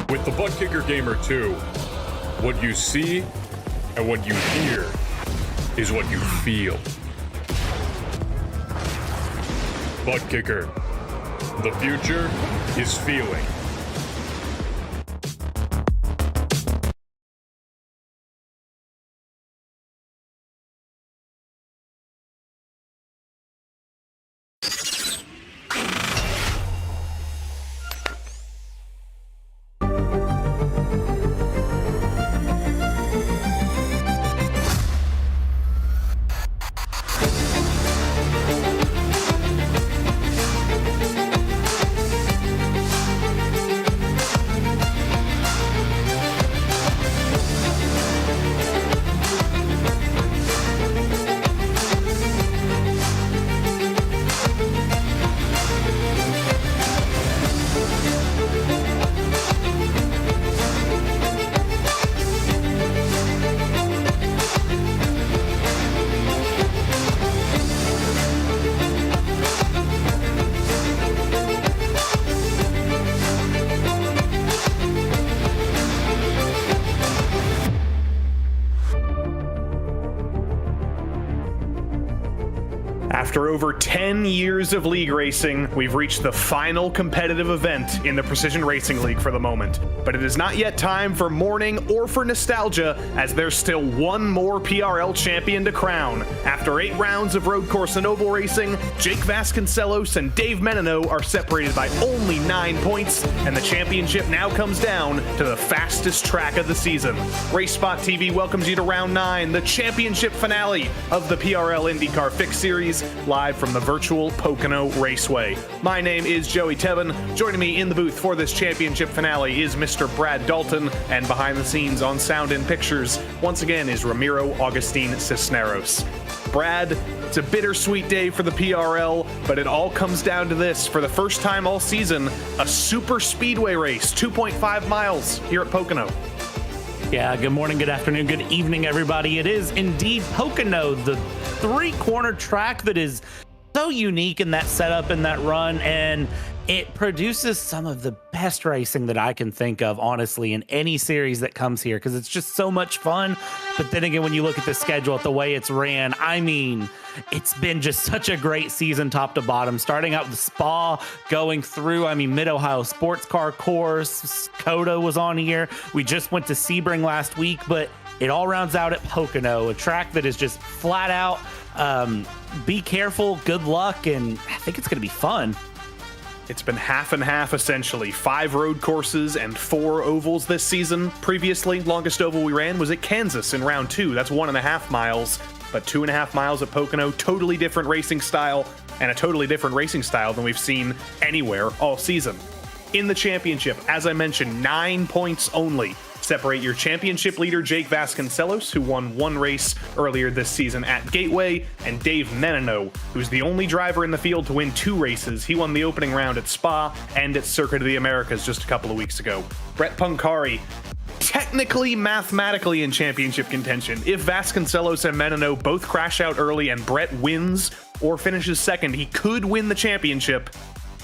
With the Butt Kicker Gamer 2, what you see and what you hear is what you feel. Butt Kicker. The future is feeling. After over 10 years of league racing, we've reached the final competitive event in the Precision Racing League for the moment. But it is not yet time for mourning or for nostalgia, as there's still one more PRL champion to crown. After 8 rounds of road course and oval racing, Jake Vasconcelos and Dave Menino are separated by only 9 points, and the championship now comes down to the fastest track of the season. RaceSpotTV welcomes you to round 9, the championship finale of the PRL INDYCAR Fixed Series, live from the virtual Pocono Raceway. My name is Joey Tebben. Joining me in the booth for this championship finale is Mr. Brad Dalton, and behind the scenes on sound and pictures, once again, is Ramiro Augustine Cisneros. Brad, it's a bittersweet day for the PRL, but it all comes down to this. For the first time all season, a super speedway race, 2.5 miles here at Pocono. Yeah, good morning, good afternoon, good evening, everybody. It is indeed Pocono, the 3-corner track that is so unique in that setup and that run, and it produces some of the best racing that I can think of, honestly, in any series that comes here, because it's just so much fun. But then again, when you look at the schedule, at the way it's ran, I mean, it's been just such a great season top to bottom, starting out with Spa, going through, I mean, Mid-Ohio Sports Car Course, Coda was on here. We just went to Sebring last week, but it all rounds out at Pocono, a track that is just flat out, be careful, good luck, and I think it's going to be fun. It's been half and half, essentially. 5 road courses and 4 ovals this season. Previously, longest oval we ran was at Kansas in round 2. That's 1.5 miles, but 2.5 miles at Pocono. Totally different racing style, and a totally different racing style than we've seen anywhere all season. In the championship, as I mentioned, 9 points only separate your championship leader, Jake Vasconcelos, who won 1 race earlier this season at Gateway, and Dave Menino, who's the only driver in the field to win 2 races. He won the opening round at Spa and at Circuit of the Americas just a couple of weeks ago. Brett Punkari, technically, mathematically in championship contention. If Vasconcelos and Menino both crash out early and Brett wins or finishes second, he could win the championship,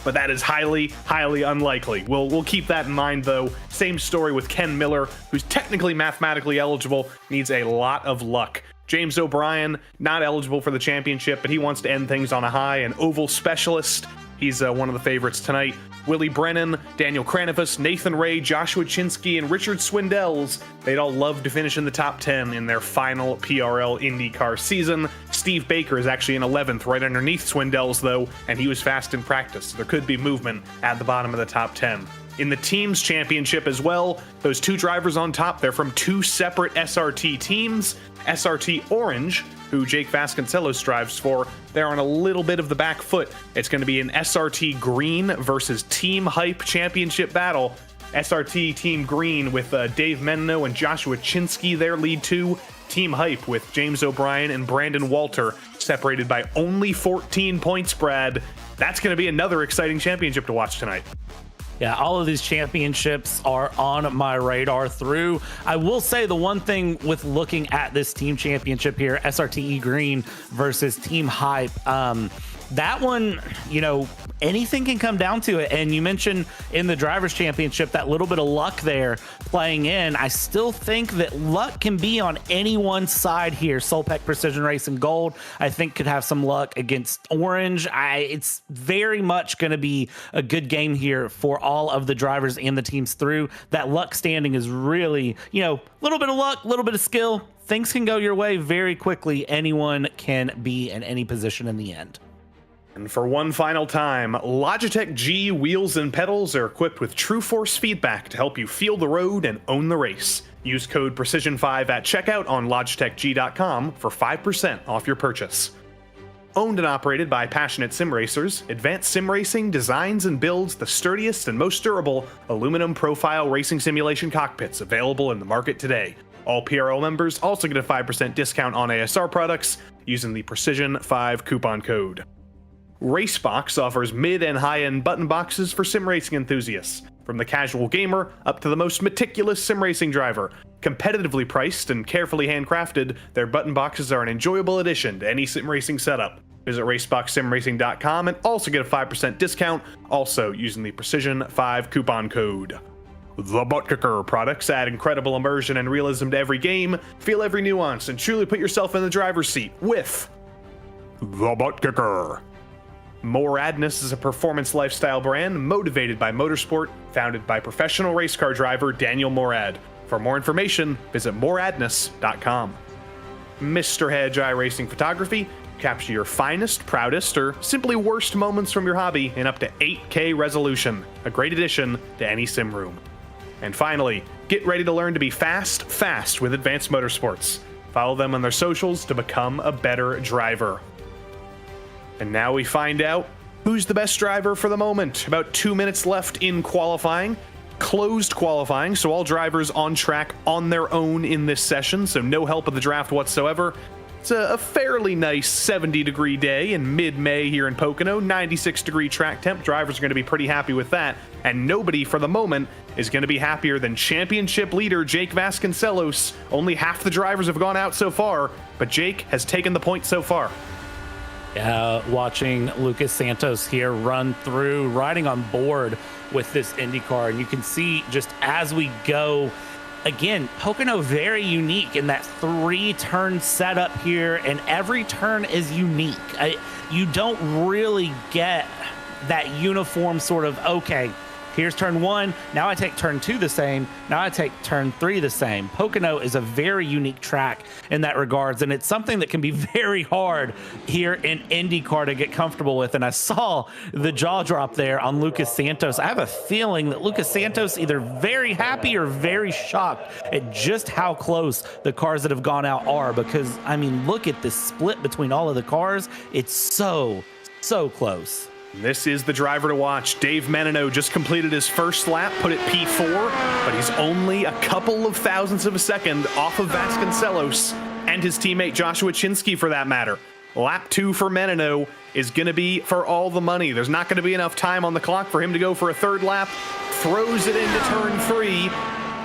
but that is highly, highly unlikely. We'll keep that in mind, though. Same story with Ken Miller, who's technically mathematically eligible, needs a lot of luck. James O'Brien, not eligible for the championship, but he wants to end things on a high. An oval specialist, he's one of the favorites tonight. Willie Brennan, Daniel Kranivus, Nathan Ray, Joshua Chinsky, and Richard Swindells, they'd all love to finish in the top 10 in their final PRL IndyCar season. Steve Baker is actually in 11th, right underneath Swindells, though, and he was fast in practice, so there could be movement at the bottom of the top 10. In the teams championship as well, those 2 drivers on top, they're from 2 separate SRT teams. SRT Orange, who Jake Vasconcelos drives for, they're on a little bit of the back foot. It's going to be an SRT Green versus Team Hype championship battle. SRT Team Green with Dave Menino and Joshua Chinsky, their lead 2. Team Hype with James O'Brien and Brandon Walter, separated by only 14 points, Brad. That's going to be another exciting championship to watch tonight. Yeah, all of these championships are on my radar through. I will say the one thing with looking at this team championship here, SRTE Green versus Team Hype, that one, anything can come down to it. And you mentioned in the Drivers' Championship that little bit of luck there playing in. I still think that luck can be on anyone's side here. Solpec Precision Racing Gold, I think, could have some luck against Orange. It's very much going to be a good game here for all of the drivers and the teams through. That luck standing is really, a little bit of luck, a little bit of skill. Things can go your way very quickly. Anyone can be in any position in the end. And for one final time, Logitech G wheels and pedals are equipped with True Force feedback to help you feel the road and own the race. Use code PRECISION5 at checkout on logitechg.com for 5% off your purchase. Owned and operated by passionate sim racers, Advanced Sim Racing designs and builds the sturdiest and most durable aluminum profile racing simulation cockpits available in the market today. All PRL members also get a 5% discount on ASR products using the PRECISION5 coupon code. Racebox offers mid and high-end button boxes for sim racing enthusiasts, from the casual gamer up to the most meticulous sim racing driver. Competitively priced and carefully handcrafted, their button boxes are an enjoyable addition to any sim racing setup. Visit raceboxsimracing.com and also get a 5% discount, also using the PRECISION5 coupon code. The Butt Kicker products add incredible immersion and realism to every game. Feel every nuance and truly put yourself in the driver's seat with The Butt Kicker. Moradness is a performance lifestyle brand motivated by motorsport, founded by professional race car driver Daniel Morad. For more information, visit moradness.com. Mr. Hedge iRacing Photography. Capture your finest, proudest, or simply worst moments from your hobby in up to 8K resolution. A great addition to any sim room. And finally, get ready to learn to be fast with Advanced Motorsports. Follow them on their socials to become a better driver. And now we find out who's the best driver for the moment. About 2 minutes left in qualifying. Closed qualifying, so all drivers on track on their own in this session, so no help of the draft whatsoever. It's a fairly nice 70-degree day in mid-May here in Pocono. 96-degree track temp. Drivers are going to be pretty happy with that. And nobody, for the moment, is going to be happier than championship leader Jake Vasconcelos. Only half the drivers have gone out so far, but Jake has taken the point so far. Watching Lucas Santos here run through, riding on board with this IndyCar, and you can see just as we go, again, Pocono very unique in that 3-turn setup here, and every turn is unique. You don't really get that uniform sort of, okay, here's turn 1, now I take turn 2 the same, now I take turn 3 the same. Pocono is a very unique track in that regards, and it's something that can be very hard here in IndyCar to get comfortable with. And I saw the jaw drop there on Lucas Santos. I have a feeling that Lucas Santos either very happy or very shocked at just how close the cars that have gone out are, because, I mean, look at the split between all of the cars. It's so close. This is the driver to watch. Dave Menino just completed his first lap, put it P4, but he's only a couple of thousandths of a second off of Vasconcelos and his teammate Joshua Chinsky, for that matter. Lap 2 for Menino is going to be for all the money. There's not going to be enough time on the clock for him to go for a third lap. Throws it into turn 3.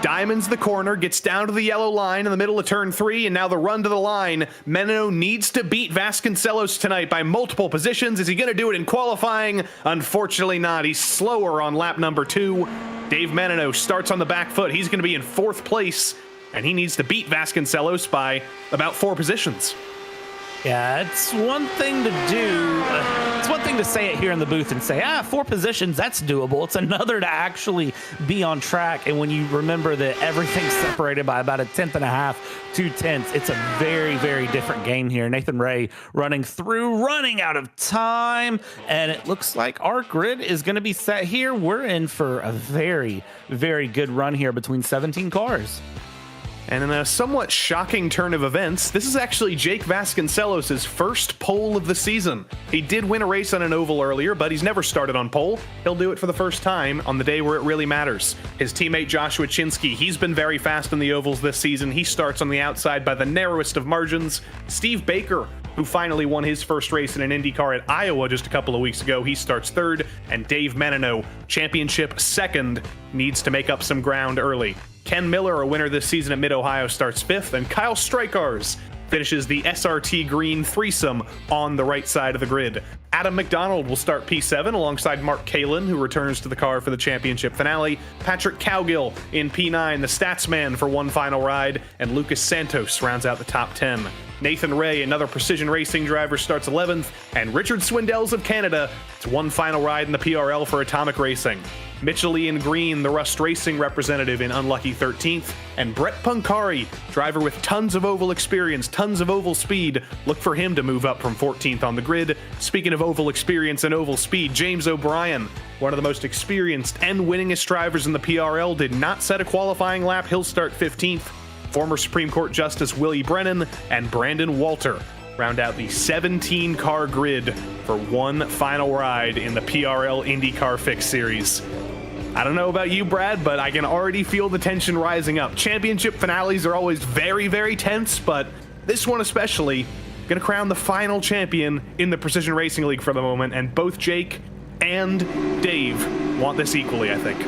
Diamonds the corner, gets down to the yellow line in the middle of turn 3, and now the run to the line. Menino needs to beat Vasconcelos tonight by multiple positions. Is he going to do it in qualifying? Unfortunately not. He's slower on lap number 2. Dave Menino starts on the back foot. He's going to be in 4th place, and he needs to beat Vasconcelos by about 4 positions. Yeah, it's one thing to do. It's one thing to say it here in the booth and say, 4 positions, that's doable. It's another to actually be on track. And when you remember that everything's separated by about 1/10.5, 2/10, it's a very, very different game here. Nathan Ray running out of time. And it looks like our grid is going to be set here. We're in for a very, very good run here between 17 cars. And in a somewhat shocking turn of events, this is actually Jake Vasconcelos' first pole of the season. He did win a race on an oval earlier, but he's never started on pole. He'll do it for the first time on the day where it really matters. His teammate Joshua Chinsky, he's been very fast in the ovals this season. He starts on the outside by the narrowest of margins. Steve Baker, who finally won his first race in an IndyCar at Iowa just a couple of weeks ago, he starts 3rd. And Dave Menino, championship 2nd, needs to make up some ground early. Ken Miller, a winner this season at Mid-Ohio, starts 5th, and Kyle Strykars, finishes the SRT green threesome on the right side of the grid. Adam McDonald will start P7 alongside Mark Kalin, who returns to the car for the championship finale. Patrick Cowgill in P9, the statsman for one final ride, and Lucas Santos rounds out the top 10. Nathan Ray, another Precision Racing driver, starts 11th, and Richard Swindells of Canada, it's one final ride in the PRL for Atomic Racing. Mitchell Ian Green, the Rust Racing representative, in unlucky 13th, and Brett Punkari, driver with tons of oval experience, tons of oval speed. Look for him to move up from 14th on the grid. Speaking of oval experience and oval speed, James O'Brien, one of the most experienced and winningest drivers in the PRL, did not set a qualifying lap. He'll start 15th. Former Supreme Court Justice Willie Brennan and Brandon Walter round out the 17-car grid for one final ride in the PRL IndyCar Fixed Series. I don't know about you, Brad, but I can already feel the tension rising up. Championship finales are always very, very tense, but this one especially, gonna crown the final champion in the Precision Racing League for the moment, and both Jake and Dave want this equally, I think.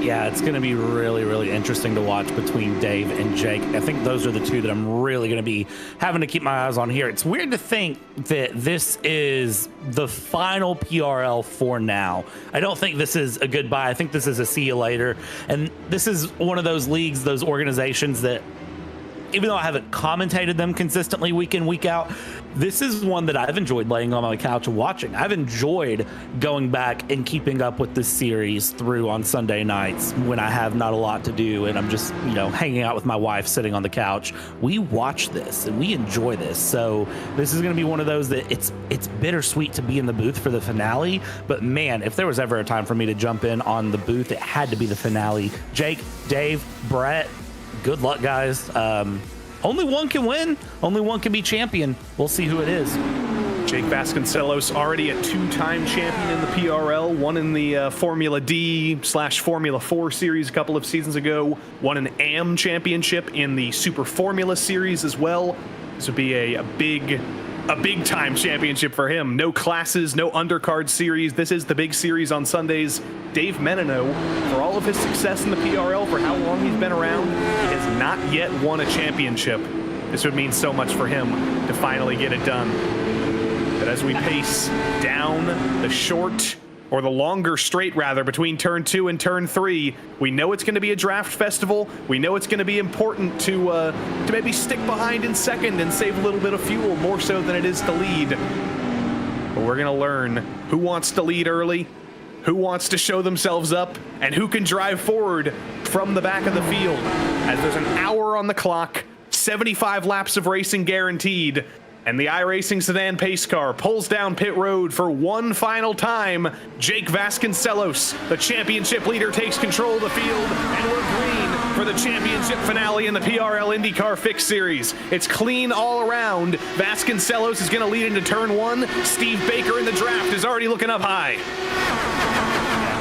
Yeah, it's going to be really, really interesting to watch between Dave and Jake. I think those are the two that I'm really going to be having to keep my eyes on here. It's weird to think that this is the final PRL for now. I don't think this is a goodbye. I think this is a see you later. And this is one of those leagues, those organizations that, even though I haven't commentated them consistently week in, week out, this is one that I've enjoyed laying on my couch and watching. I've enjoyed going back and keeping up with this series through on Sunday nights when I have not a lot to do and I'm just, hanging out with my wife sitting on the couch. We watch this and we enjoy this. So this is going to be one of those that it's bittersweet to be in the booth for the finale. But man, if there was ever a time for me to jump in on the booth, it had to be the finale. Jake, Dave, Brett, good luck, guys. Only one can win. Only one can be champion. We'll see who it is. Jake Vasconcelos, already a two-time champion in the PRL, won in the Formula D/Formula 4 series a couple of seasons ago, won an AM championship in the Super Formula series as well. This would be a big-time championship for him. No classes, no undercard series. This is the big series on Sundays. Dave Menino, for all of his success in the PRL, for how long he's been around, he has not yet won a championship. This would mean so much for him to finally get it done. But as we pace down the short, or the longer straight rather, between turn 2 and turn 3, we know it's going to be a draft festival. We know it's going to be important to maybe stick behind in second and save a little bit of fuel, more so than it is to lead. But we're going to learn who wants to lead early, who wants to show themselves up, and who can drive forward from the back of the field. As there's an hour on the clock, 75 laps of racing guaranteed, and the iRacing sedan pace car pulls down pit road for one final time. Jake Vasconcelos, the championship leader, takes control of the field, and we're green for the championship finale in the PRL IndyCar Fixed Series. It's clean all around. Vasconcelos is going to lead into turn 1. Steve Baker in the draft is already looking up high.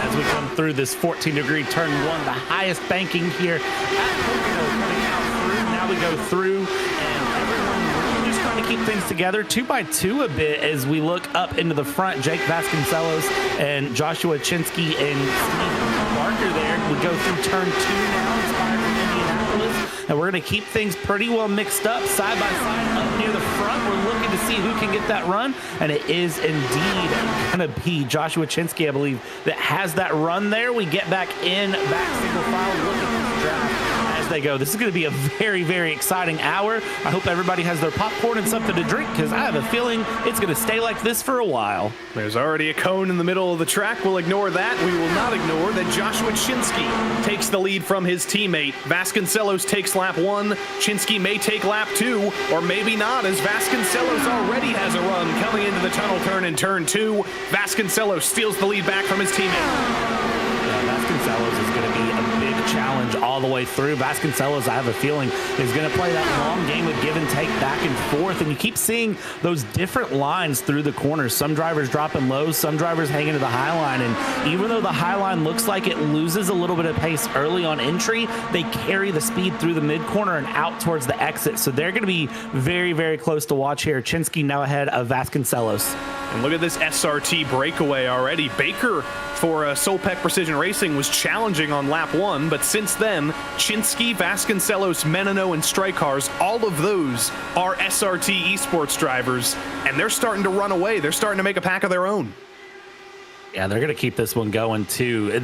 As we come through this 14-degree turn 1, the highest banking here at Pocono, coming out through. Now we go through, and everyone just trying to keep things together 2x2 a bit as we look up into the front. Jake Vasconcelos and Joshua Chinsky and Steve Barker there. We go through turn 2 now, inspired from Indianapolis, and we're going to keep things pretty well mixed up side by side up near the front. We're looking to see who can get that run, and it is indeed going to be Joshua Chinsky, I believe, that has that run there. We get back in, back single file, look at this draft as they go. This is going to be a very, very exciting hour. I hope everybody has their popcorn and something to drink, because I have a feeling it's going to stay like this for a while. There's already a cone in the middle of the track. We'll ignore that. We will not ignore that Joshua Chinsky takes the lead from his teammate. Vasconcelos takes lap 1. Chinsky may take lap 2, or maybe not, as Vasconcelos already has a run coming into the tunnel turn in turn 2. Vasconcelos steals the lead back from his teammate. Yeah, Vasconcelos is going to be a big challenge all the way through. Vasconcelos, I have a feeling, is going to play that long game of give and take back and forth, and you keep seeing those different lines through the corners. Some drivers dropping low, some drivers hanging to the high line, and even though the high line looks like it loses a little bit of pace early on entry, they carry the speed through the mid corner and out towards the exit, so they're going to be very, very close to watch here. Chinsky now ahead of Vasconcelos. And look at this SRT breakaway already. Baker for Solpec Precision Racing was challenging on lap 1, but But since then, Chinsky, Vasconcelos, Menino, and Strykars, all of those are SRT esports drivers, and they're starting to run away. They're starting to make a pack of their own. Yeah, they're going to keep this one going too.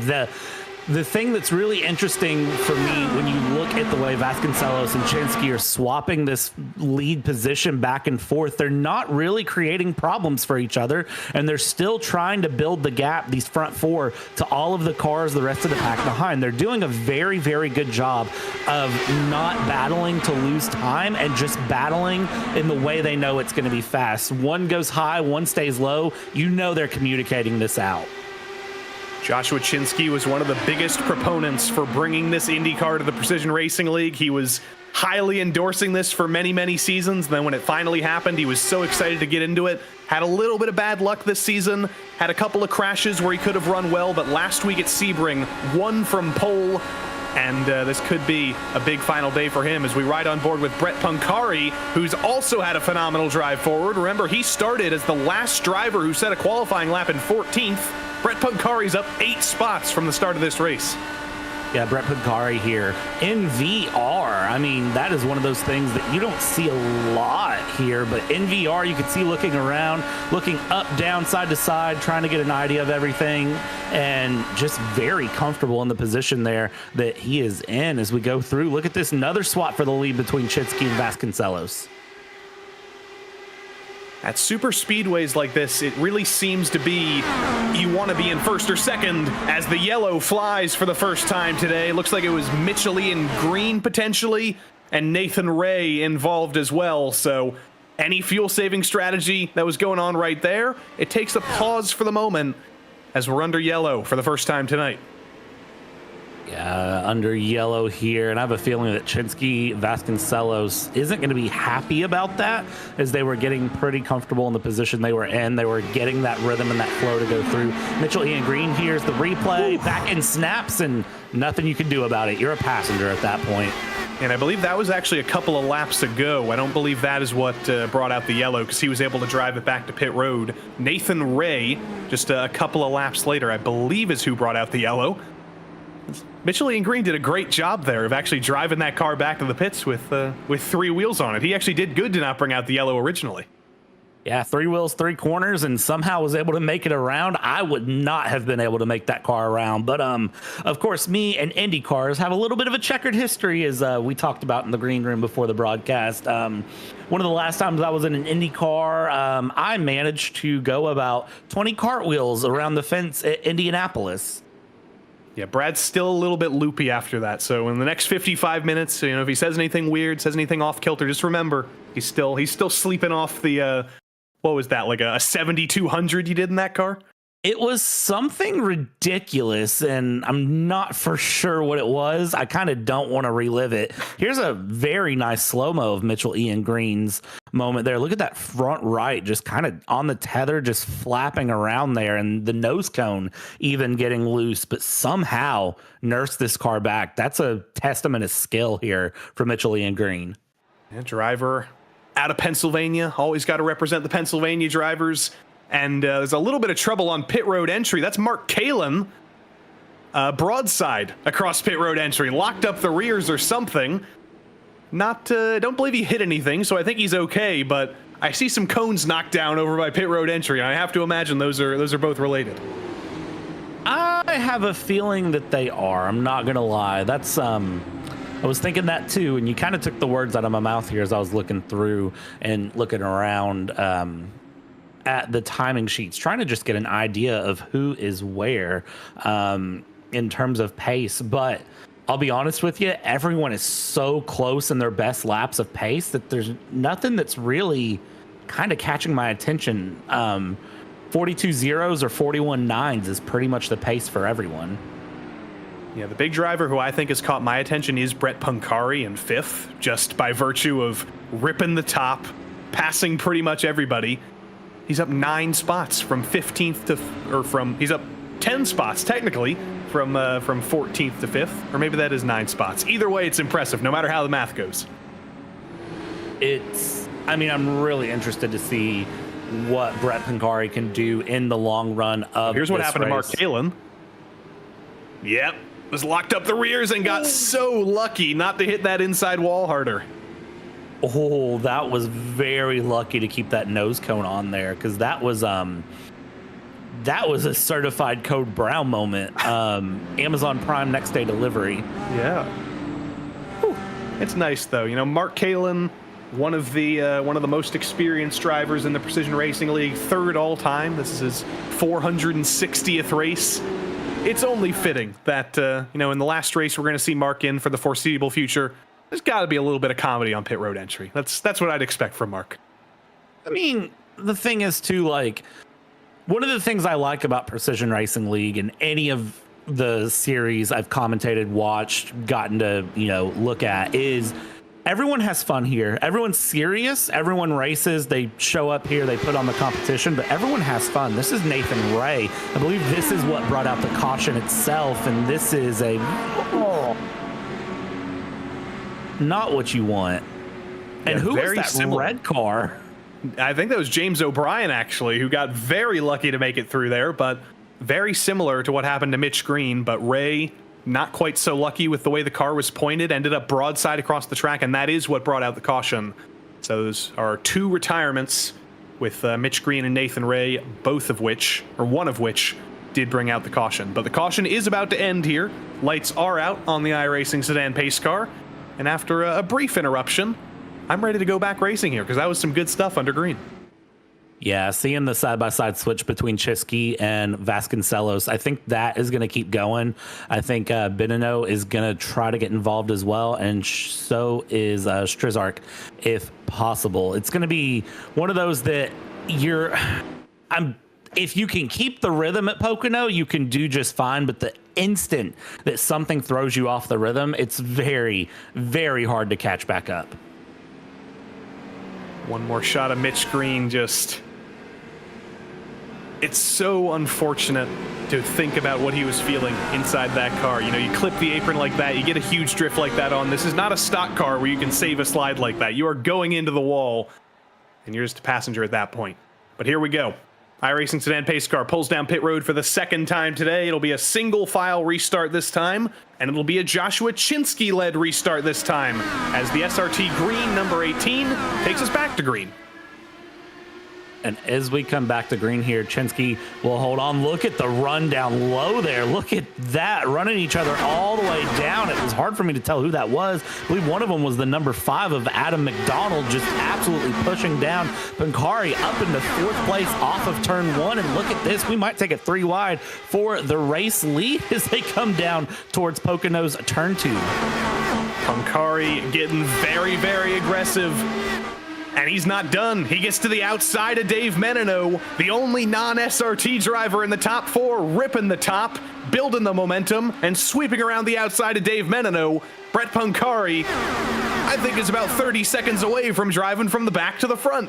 The thing that's really interesting for me when you look at the way Vasconcelos and Chinsky are swapping this lead position back and forth, they're not really creating problems for each other, and they're still trying to build the gap, these front four, to all of the cars, the rest of the pack behind. They're doing a very, very good job of not battling to lose time and just battling in the way they know it's going to be fast. One goes high, one stays low. You know they're communicating this out. Joshua Chinsky was one of the biggest proponents for bringing this IndyCar to the Precision Racing League. He was highly endorsing this for many, many seasons. Then when it finally happened, he was so excited to get into it. Had a little bit of bad luck this season. Had a couple of crashes where he could have run well, but last week at Sebring, won from pole. And this could be a big final day for him as we ride on board with Brett Pancari, who's also had a phenomenal drive forward. Remember, he started as the last driver who set a qualifying lap in 14th. Brett Pancari's up 8 spots from the start of this race. Yeah, Brett Pancari here in VR. I mean, that is one of those things that you don't see a lot here, but in VR, you can see looking around, looking up, down, side to side, trying to get an idea of everything, and just very comfortable in the position there that he is in as we go through. Look at this, another swap for the lead between Chinsky and Vasconcelos. At super speedways like this, it really seems to be you want to be in first or second as the yellow flies for the first time today. Looks like it was Mitchell Ian Green potentially, and Nathan Ray involved as well. So any fuel-saving strategy that was going on right there, it takes a pause for the moment as we're under yellow for the first time tonight. Yeah, under yellow here, and I have a feeling that Chinsky Vasconcelos isn't going to be happy about that, as they were getting pretty comfortable in the position they were in. They were getting that rhythm and that flow to go through. Mitchell Ian Green, here's the replay. Ooh. Back in snaps, and nothing you can do about it. You're a passenger at that point. And I believe that was actually a couple of laps ago. I don't believe that is what brought out the yellow, because he was able to drive it back to pit road. Nathan Ray, just a couple of laps later, I believe is who brought out the yellow. Mitchell Ian Green did a great job there of actually driving that car back to the pits with 3 wheels on it. He actually did good to not bring out the yellow originally. Yeah, 3 wheels, 3 corners, and somehow was able to make it around. I would not have been able to make that car around. But, of course, me and Indy cars have a little bit of a checkered history, as we talked about in the green room before the broadcast. One of the last times I was in an Indy car, I managed to go about 20 cartwheels around the fence at Indianapolis. Yeah, Brad's still a little bit loopy after that. So in the next 55 minutes, if he says anything weird, says anything off kilter, just remember he's still sleeping off the what was that, like a 7200 you did in that car? It was something ridiculous, and I'm not for sure what it was. I kind of don't want to relive it. Here's a very nice slow-mo of Mitchell Ian Green's moment there. Look at that front right, just kind of on the tether, just flapping around there, and the nose cone even getting loose, but somehow nursed this car back. That's a testament of skill here for Mitchell Ian Green. Yeah, driver out of Pennsylvania. Always got to represent the Pennsylvania drivers. And there's a little bit of trouble on pit road entry. That's Mark Kalin. Broadside across pit road entry. Locked up the rears or something. Don't believe he hit anything, so I think he's okay. But I see some cones knocked down over by pit road entry, and I have to imagine those are both related. I have a feeling that they are. I'm not going to lie. That's... I was thinking that too, and you kind of took the words out of my mouth here as I was looking through and looking around at the timing sheets, trying to just get an idea of who is where in terms of pace. But I'll be honest with you, everyone is so close in their best laps of pace that there's nothing that's really kind of catching my attention. 42 zeros or 41 nines is pretty much the pace for everyone. Yeah, the big driver who I think has caught my attention is Brett Pancari in 5th, just by virtue of ripping the top, passing pretty much everybody. He's up 9 spots from 15th to, he's up 10 spots technically from 14th to 5th, or maybe that is 9 spots. Either way, it's impressive, no matter how the math goes. I'm really interested to see what Brett Pancari can do in the long run of Here's what happened race. to Mark Kalin. Yep. Was locked up the rears and got so lucky not to hit that inside wall harder. Oh, that was very lucky to keep that nose cone on there, because that was a certified Code Brown moment. Amazon Prime next day delivery. Yeah. Whew. It's nice though. You know, Mark Kalin, one of the most experienced drivers in the Precision Racing League, third all time. This is his 460th race. It's only fitting that, you know, in the last race we're going to see Mark in for the foreseeable future, there's got to be a little bit of comedy on pit road entry. That's what I'd expect from Mark. I mean, the thing is, too, like, one of the things I like about Precision Racing League and any of the series I've commentated, watched, gotten to, you know, look at is everyone has fun here. Everyone's serious. Everyone races. They show up here. They put on the competition, but everyone has fun. This is Nathan Ray. I believe this is what brought out the caution itself, and this is not what you want. And yeah, who was that red car? I think that was James O'Brien, actually, who got very lucky to make it through there, but very similar to what happened to Mitch Green. But Ray, not quite so lucky with the way the car was pointed, ended up broadside across the track, and that is what brought out the caution. So those are 2 retirements with Mitch Green and Nathan Ray, both of which, or one of which, did bring out the caution. But the caution is about to end here. Lights are out on the iRacing sedan pace car, and after a brief interruption, I'm ready to go back racing here, because that was some good stuff under green. Yeah, seeing the side-by-side switch between Chisky and Vasconcelos, I think that is going to keep going. I think Benino is going to try to get involved as well, and so is Strizark, if possible. It's going to be one of those that if you can keep the rhythm at Pocono, you can do just fine, but the instant that something throws you off the rhythm, it's very, very hard to catch back up. One more shot of Mitch Green. Just, it's so unfortunate to think about what he was feeling inside that car. You know, you clip the apron like that, you get a huge drift like that on. This is not a stock car where you can save a slide like that. You are going into the wall, and you're just a passenger at that point. But here we go. iRacing sedan pace car pulls down pit road for the second time today. It'll be a single file restart this time, and it'll be a Joshua Chinsky-led restart this time, as the SRT green number 18 takes us back to green. And as we come back to green here, Chinsky will hold on. Look at the run down low there. Look at that, running each other all the way down. It was hard for me to tell who that was. I believe one of them was the number 5 of Adam McDonald, just absolutely pushing down Pancari up into 4th place off of turn 1. And look at this, we might take it 3 wide for the race lead as they come down towards Pocono's turn 2. Pancari getting very, very aggressive. And he's not done. He gets to the outside of Dave Menino, the only non-SRT driver in the top 4, ripping the top, building the momentum, and sweeping around the outside of Dave Menino. Brett Pancari, I think, is about 30 seconds away from driving from the back to the front.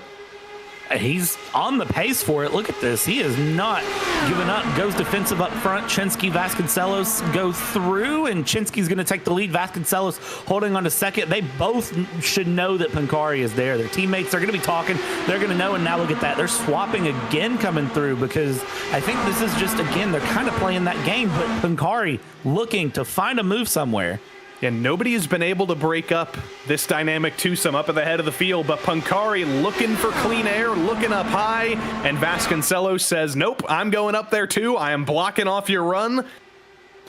He's on the pace for it. Look at this. He is not giving up. Goes defensive up front. Chinsky, Vasconcelos go through, and Chinsky's going to take the lead. Vasconcelos holding on to second. They both should know that Pancari is there. Their teammates are going to be talking. They're going to know, and now look at that. They're swapping again coming through, because I think this is just, again, they're kind of playing that game, but Pancari looking to find a move somewhere. And nobody has been able to break up this dynamic twosome up at the head of the field, but Pancari looking for clean air, looking up high, and Vasconcelos says, nope, I'm going up there too. I am blocking off your run.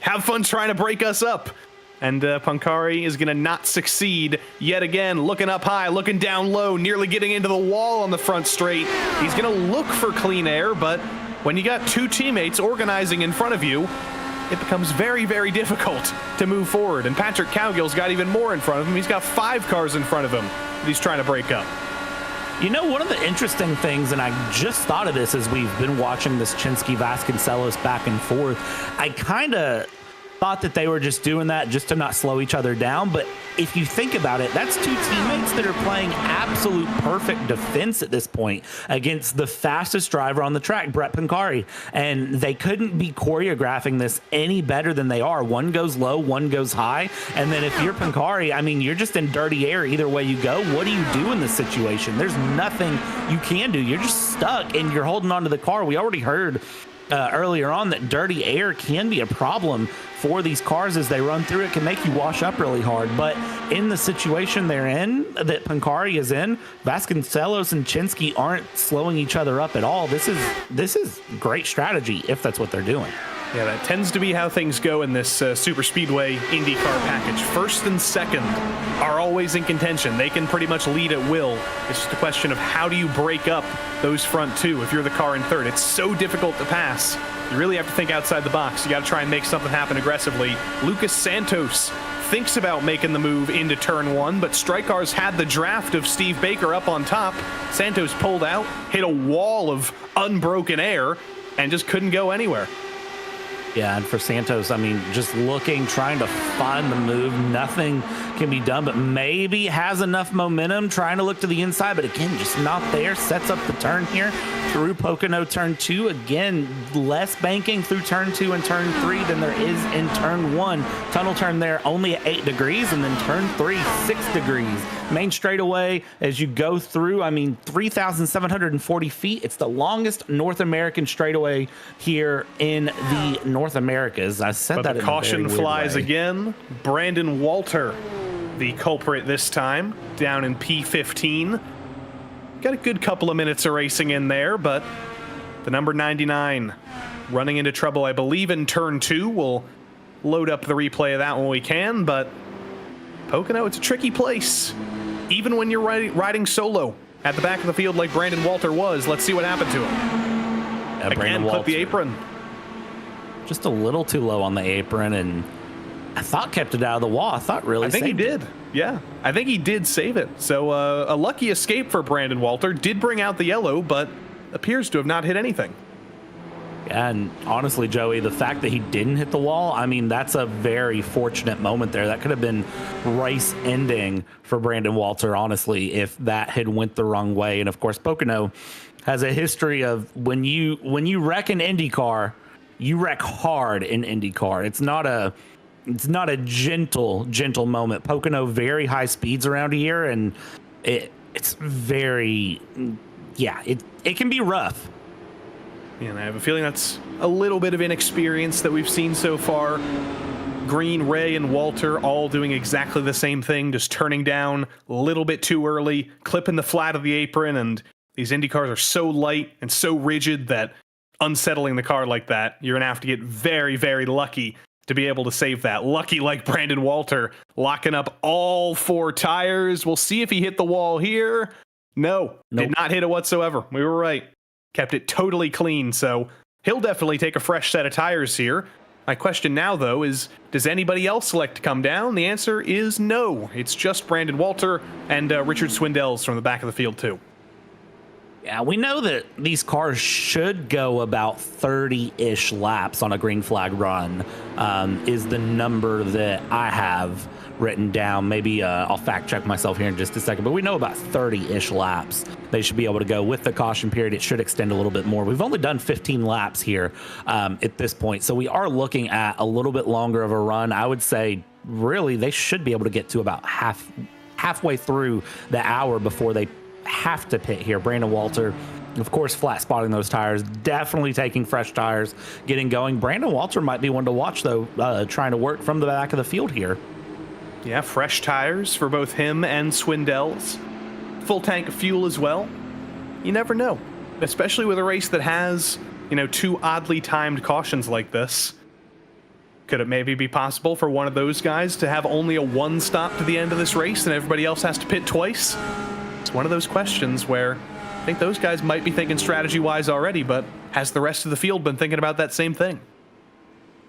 Have fun trying to break us up. And Pancari is going to not succeed yet again, looking up high, looking down low, nearly getting into the wall on the front straight. He's going to look for clean air, but when you got 2 teammates organizing in front of you, it becomes very, very difficult to move forward. And Patrick Cowgill's got even more in front of him. He's got 5 cars in front of him that he's trying to break up. You know, one of the interesting things, and I just thought of this as we've been watching this Chinsky Vasconcelos back and forth, I kind of thought that they were just doing that just to not slow each other down. But if you think about it, that's 2 teammates that are playing absolute perfect defense at this point against the fastest driver on the track, Brett Pancari. And they couldn't be choreographing this any better than they are. One goes low, one goes high. And then if you're Pancari, I mean, you're just in dirty air either way you go. What do you do in this situation? There's nothing you can do. You're just stuck and you're holding onto the car. We already heard earlier on that dirty air can be a problem for these cars as they run through. It can make you wash up really hard, but in the situation they're in, that Pancari is in, Vasconcelos and Chinsky aren't slowing each other up at all. This is great strategy if that's what they're doing. Yeah, that tends to be how things go in this Super Speedway IndyCar package. First and second are always in contention. They can pretty much lead at will. It's just a question of how do you break up those front two if you're the car in third. It's so difficult to pass. You really have to think outside the box. You got to try and make something happen aggressively. Lucas Santos thinks about making the move into turn one, but Strike Cars had the draft of Steve Baker up on top. Santos pulled out, hit a wall of unbroken air, and just couldn't go anywhere. Yeah, and for Santos, I mean, just looking, trying to find the move, nothing can be done, but maybe has enough momentum, trying to look to the inside, but again, just not there. Sets up the turn here through Pocono turn 2. Again, less banking through turn 2 and turn 3 than there is in turn 1. Tunnel turn there only at 8 degrees, and then turn 3, 6 degrees. Main straightaway as you go through, I mean, 3,740 feet. It's the longest North American straightaway here in the North Americas. I said but that the in caution a very flies weird way. again. Brandon Walter, the culprit this time, down in P15. Got a good couple of minutes of racing in there, but the number 99 running into trouble, I believe, in turn 2. We'll load up the replay of that when we can, but Pocono, it's a tricky place. Even when you're riding solo at the back of the field like Brandon Walter was. Let's see what happened to him. Again, clip the apron. Just a little too low on the apron, and I thought kept it out of the wall. I thought really I think he saved did. it. Yeah, I think he did save it. So a lucky escape for Brandon Walter. Did bring out the yellow, but appears to have not hit anything. Yeah, and honestly, Joey, the fact that he didn't hit the wall, I mean, that's a very fortunate moment there. That could have been race ending for Brandon Walter, honestly, if that had went the wrong way. And of course, Pocono has a history of when you wreck an IndyCar, you wreck hard in IndyCar. It's not a gentle moment. Pocono, very high speeds around here, and it's very, yeah, it can be rough. And I have a feeling that's a little bit of inexperience that we've seen so far. Green, Ray, and Walter all doing exactly the same thing, just turning down a little bit too early, clipping the flat of the apron, and these Indy cars are so light and so rigid that unsettling the car like that, you're going to have to get very, very lucky to be able to save that. Lucky like Brandon Walter, locking up all 4 tires. We'll see if he hit the wall here. No, Nope. Did not hit it whatsoever. We were right. Kept it totally clean, so he'll definitely take a fresh set of tires here. My question now, though, is does anybody else select to come down? The answer is no. It's just Brandon Walter and Richard Swindells from the back of the field, too. Yeah, we know that these cars should go about 30-ish laps on a green flag run, is the number that I have written down. Maybe I'll fact check myself here in just a second, but we know about 30-ish laps they should be able to go. With the caution period, it should extend a little bit more. We've only done 15 laps here at this point, so we are looking at a little bit longer of a run. I would say really they should be able to get to about halfway through the hour before they have to pit here. Brandon Walter, of course, flat spotting those tires, definitely taking fresh tires, getting going. Brandon Walter might be one to watch, though, trying to work from the back of the field here. Yeah, fresh tires for both him and Swindells. Full tank of fuel as well. You never know, especially with a race that has, 2 oddly timed cautions like this. Could it maybe be possible for one of those guys to have only a 1 stop to the end of this race and everybody else has to pit twice? It's one of those questions where I think those guys might be thinking strategy-wise already, but has the rest of the field been thinking about that same thing?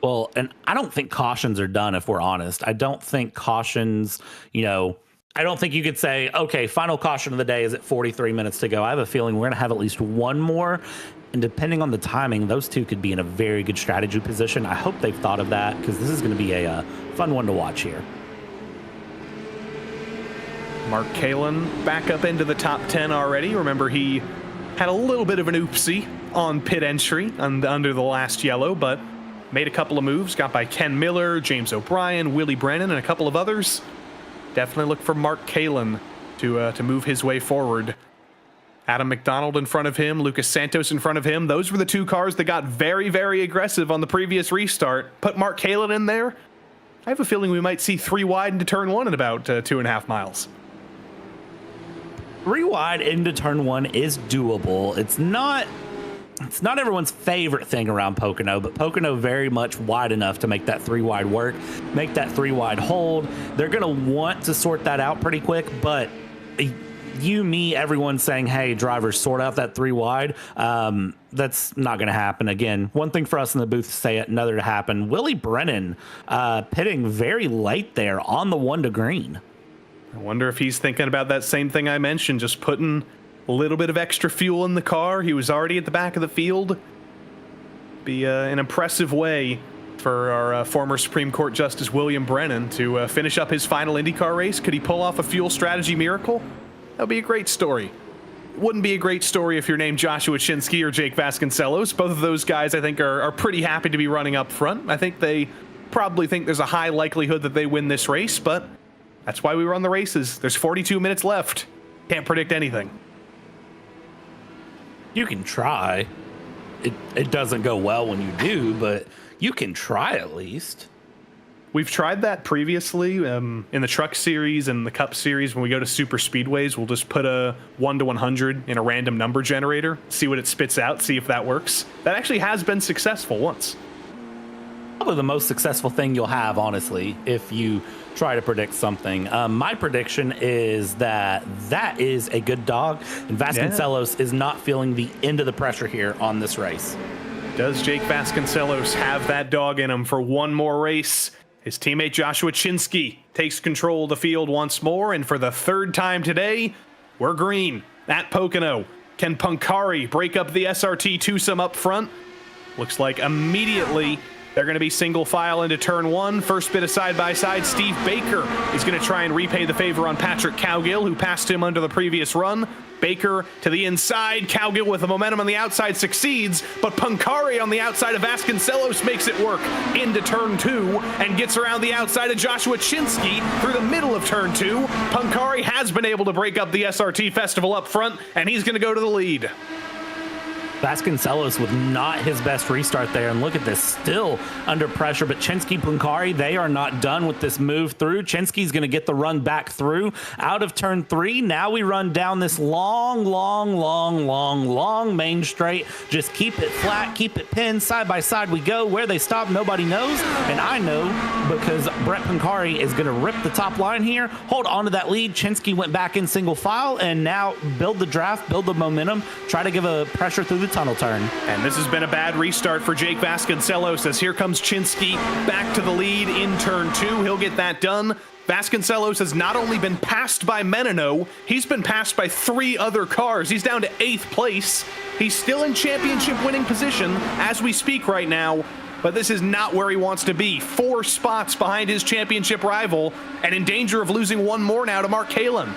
Well, and I don't think cautions are done, if we're honest. I don't think cautions, I don't think you could say, okay, final caution of the day is at 43 minutes to go. I have a feeling we're going to have at least one more. And depending on the timing, those two could be in a very good strategy position. I hope they've thought of that because this is going to be a fun one to watch here. Mark Kalin back up into the top 10 already. Remember, he had a little bit of an oopsie on pit entry under the last yellow, but made a couple of moves. Got by Ken Miller, James O'Brien, Willie Brennan, and a couple of others. Definitely look for Mark Kalin to move his way forward. Adam McDonald in front of him, Lucas Santos in front of him. Those were the two cars that got very, very aggressive on the previous restart. Put Mark Kalin in there. I have a feeling we might see 3 wide into turn 1 in about 2.5 miles. 3 wide into turn 1 is doable. It's not everyone's favorite thing around Pocono, but Pocono very much wide enough to make that 3 wide work, make that 3 wide hold. They're going to want to sort that out pretty quick, but you, me, everyone saying, hey, drivers, sort out that 3 wide. That's not going to happen. Again, one thing for us in the booth to say it, another to happen. Willie Brennan pitting very late there on the 1 to green. I wonder if he's thinking about that same thing I mentioned, just putting a little bit of extra fuel in the car. He was already at the back of the field. Be an impressive way for our former Supreme Court Justice William Brennan to finish up his final IndyCar race. Could he pull off a fuel strategy miracle? That would be a great story. It wouldn't be a great story if you're named Joshua Chinsky or Jake Vasconcellos. Both of those guys, I think, are pretty happy to be running up front. I think they probably think there's a high likelihood that they win this race, but that's why we run the races. There's 42 minutes left. Can't predict anything. You can try. It doesn't go well when you do, but you can try at least. We've tried that previously in the Truck Series and the Cup Series. When we go to super speedways, we'll just put a 1 to 100 in a random number generator, see what it spits out, see if that works. That actually has been successful once. Probably the most successful thing you'll have, honestly, if you try to predict something. My prediction is that is a good dog, and Vasconcellos is not feeling the end of the pressure here on this race. Does Jake Vasconcellos have that dog in him for one more race? His teammate Joshua Chinsky takes control of the field once more, and for the 3rd time today, we're green at Pocono. Can Punkari break up the SRT twosome up front? Looks like immediately they're going to be single file into turn 1. First bit of side-by-side, Steve Baker is going to try and repay the favor on Patrick Cowgill, who passed him under the previous run. Baker to the inside. Cowgill with the momentum on the outside succeeds, but Punkari on the outside of Vasconcellos makes it work into turn 2 and gets around the outside of Joshua Chinsky through the middle of turn 2. Punkari has been able to break up the SRT Festival up front, and he's going to go to the lead. Vasconcellos with not his best restart there, and look at this, still under pressure, but Chinsky, Punkari, they are not done with this move through. Chinsky's going to get the run back through out of turn 3. Now we run down this long main straight. Just keep it flat, keep it pinned, side by side we go. Where they stop, nobody knows, and I know because Brett Punkari is going to rip the top line here, hold on to that lead. Chinsky went back in single file, and now build the draft, build the momentum, try to give a pressure through the tunnel turn. And this has been a bad restart for Jake Vasconcellos, as here comes Chinsky back to the lead in turn 2. He'll get that done. Vasconcellos has not only been passed by Menino, he's been passed by 3 other cars. He's down to 8th place. He's still in championship winning position as we speak right now, but this is not where he wants to be. 4 spots behind his championship rival, and in danger of losing one more now to Mark Kalin.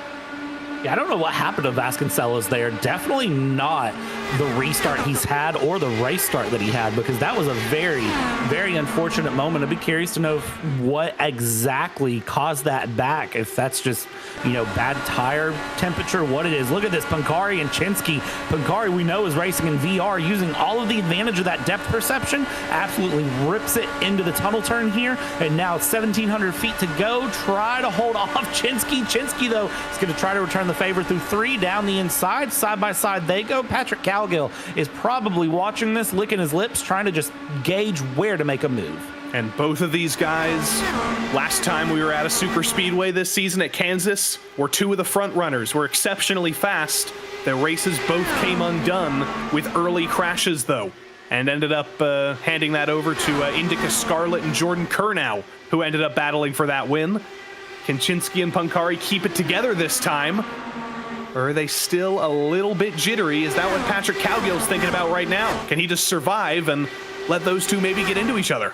Yeah, I don't know what happened to Vasconcellos there. Definitely not the restart he's had or the race start that he had, because that was a very, very unfortunate moment. I'd be curious to know what exactly caused that back, if that's just, bad tire temperature, what it is. Look at this, Punkari and Chinsky. Punkari, we know, is racing in VR, using all of the advantage of that depth perception, absolutely rips it into the tunnel turn here, and now 1,700 feet to go. Try to hold off Chinsky. Chinsky, though, is going to try to return the favor through 3 down the inside. Side by side they go. Patrick Cowgill is probably watching this, licking his lips, trying to just gauge where to make a move. And both of these guys, last time we were at a super speedway this season at Kansas, were 2 of the front runners. Were exceptionally fast. The races both came undone with early crashes, though, and ended up handing that over to Indica Scarlett and Jordan Kurnow, who ended up battling for that win. Can Chinsky and Punkari keep it together this time? Or are they still a little bit jittery? Is that what Patrick Cowgill's thinking about right now? Can he just survive and let those two maybe get into each other?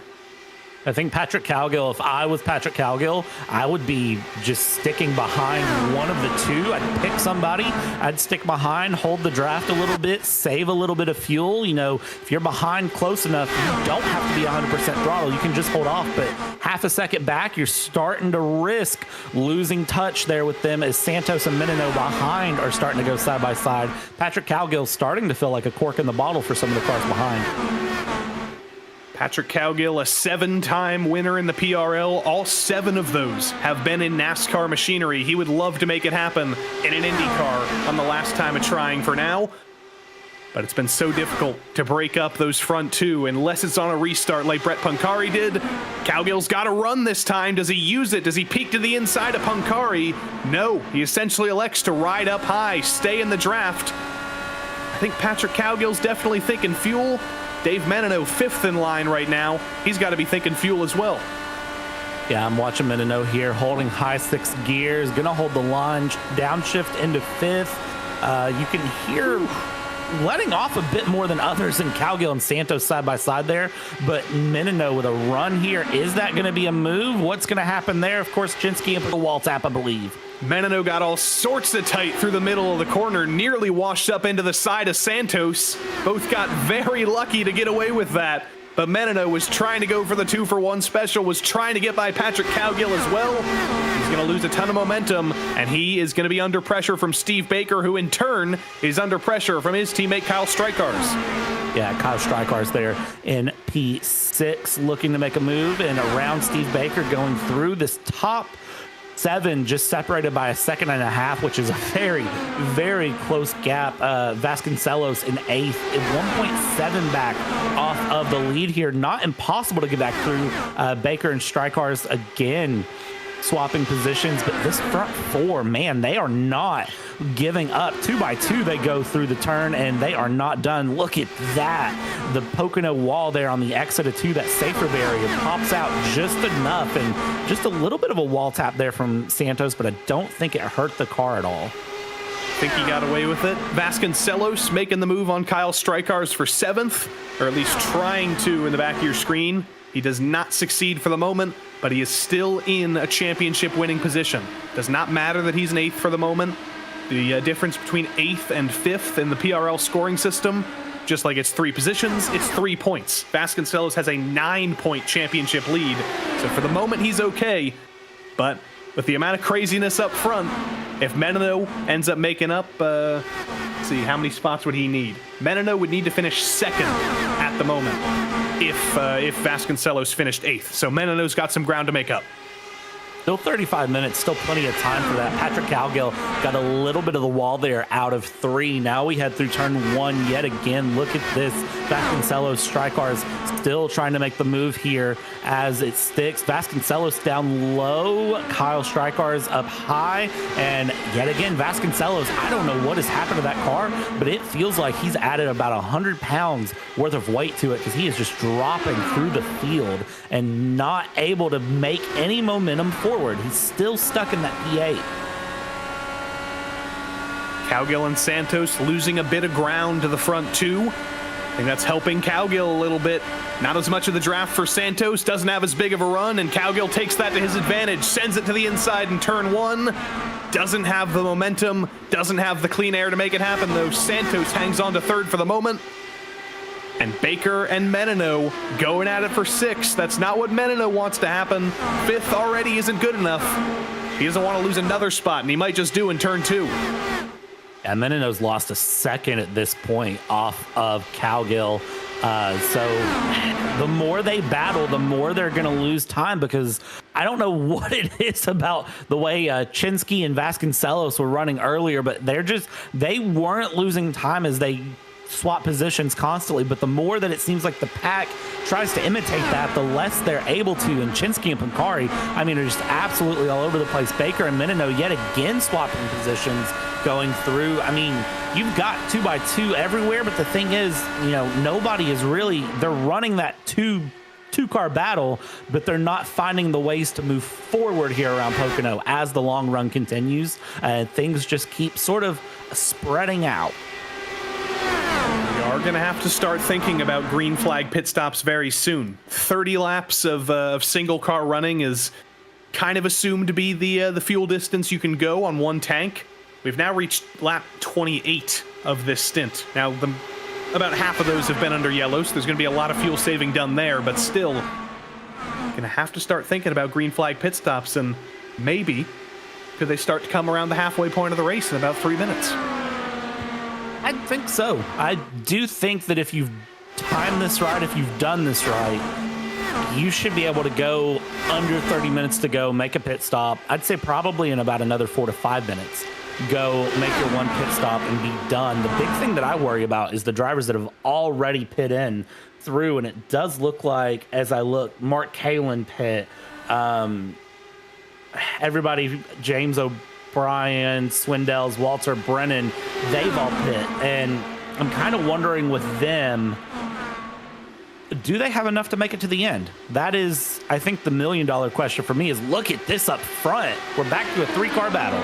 I think Patrick Cowgill, if I was Patrick Cowgill, I would be just sticking behind one of the two. I'd pick somebody, I'd stick behind, hold the draft a little bit, save a little bit of fuel. You know, if you're behind close enough, you don't have to be 100% throttle. You can just hold off, but half a second back, you're starting to risk losing touch there with them as Santos and Menino behind are starting to go side by side. Patrick Cowgill's starting to feel like a cork in the bottle for some of the cars behind. Patrick Cowgill, a 7-time winner in the PRL. All 7 of those have been in NASCAR machinery. He would love to make it happen in an IndyCar on the last time of trying for now. But it's been so difficult to break up those front two unless it's on a restart like Brett Pancari did. Cowgill's got to run this time. Does he use it? Does he peek to the inside of Pancari? No, he essentially elects to ride up high, stay in the draft. I think Patrick Cowgill's definitely thinking fuel. Dave Menino, 5th in line right now. He's got to be thinking fuel as well. Yeah, I'm watching Menino here, holding high 6 gears, going to hold the line, downshift into 5th. You can hear letting off a bit more than others in Cowgill and Santos side by side there, but Menino with a run here. Is that going to be a move? What's going to happen there? Of course, Chinsky and the wall tap, I believe. Menino got all sorts of tight through the middle of the corner, nearly washed up into the side of Santos. Both got very lucky to get away with that. But Menino was trying to go for the 2-for-1 special, was trying to get by Patrick Cowgill as well. He's going to lose a ton of momentum, and he is going to be under pressure from Steve Baker, who in turn is under pressure from his teammate Kyle Strykars. Yeah, Kyle Strykars there in P6 looking to make a move, and around Steve Baker going through this top 7, just separated by a 1.5 seconds, which is a very, very close gap. Vasconcelos in 8th, 1.7 back off of the lead here. Not impossible to get back through. Baker and Strykars again swapping positions, but this front 4, man, they are not giving up. 2 by 2 they go through the turn, and they are not done. Look at that. The Pocono wall there on the exit of 2, that safer barrier pops out just enough, and just a little bit of a wall tap there from Santos, but I don't think it hurt the car at all. I think he got away with it. Vasconcelos making the move on Kyle Strykars for 7th, or at least trying to in the back of your screen. He does not succeed for the moment, but he is still in a championship winning position. Does not matter that he's an 8th for the moment. The difference between 8th and 5th in the PRL scoring system, just like it's 3 positions, it's 3 points. Vasconcelos has a 9-point championship lead, so for the moment he's okay. But with the amount of craziness up front, if Menino ends up making up, let's see, how many spots would he need? Menino would need to finish 2nd at the moment if Vasconcelos finished 8th. So Menino's got some ground to make up. Still 35 minutes, still plenty of time for that. Patrick Cowgill got a little bit of the wall there out of 3. Now we head through turn 1 yet again. Look at this. Vasconcelos, Strykars still trying to make the move here as it sticks. Vasconcelos down low, Kyle Strykars up high, and yet again, Vasconcelos, I don't know what has happened to that car, but it feels like he's added about 100 pounds worth of weight to it because he is just dropping through the field and not able to make any momentum forward. He's still stuck in that P8. Cowgill and Santos losing a bit of ground to the front 2. I think that's helping Cowgill a little bit. Not as much of the draft for Santos, doesn't have as big of a run, and Cowgill takes that to his advantage, sends it to the inside in turn 1. Doesn't have the momentum, doesn't have the clean air to make it happen, though. Santos hangs on to 3rd for the moment. And Baker and Menino going at it for 6th. That's not what Menino wants to happen. 5th already isn't good enough. He doesn't want to lose another spot, and he might just do in turn 2. And Menino's lost a 2nd at this point off of Cowgill. So the more they battle, the more they're going to lose time, because I don't know what it is about the way Chinsky and Vasconcelos were running earlier, but they weren't losing time as they swap positions constantly, but the more that it seems like the pack tries to imitate that, the less they're able to. And Chinsky and Pancari, I mean, are just absolutely all over the place. Baker and Menino yet again swapping positions going through. I mean, you've got 2 by 2 everywhere, but the thing is, you know, nobody is really, they're running that two-car battle, but they're not finding the ways to move forward here around Pocono as the long run continues. Things just keep sort of spreading out. We are going to have to start thinking about green flag pit stops very soon. 30 laps of single car running is kind of assumed to be the fuel distance you can go on one tank. We've now reached lap 28 of this stint. Now, about half of those have been under yellow, so there's going to be a lot of fuel saving done there, but still, going to have to start thinking about green flag pit stops, and maybe could they start to come around the halfway point of the race in about 3 minutes? I think so. I do think that if you've timed this right, if you've done this right, you should be able to go under 30 minutes to go, make a pit stop. I'd say probably in about another 4 to 5 minutes. Go make your one pit stop and be done. The big thing that I worry about is the drivers that have already pit in through, and it does look like, as I look, Mark Kalin pit, everybody, James O'Brien, Swindells, Walter Brennan, they've all pit, and I'm kind of wondering with them, do they have enough to make it to the end? That is, I think, the $1 million question for me is, look at this up front. We're back to a 3-car battle.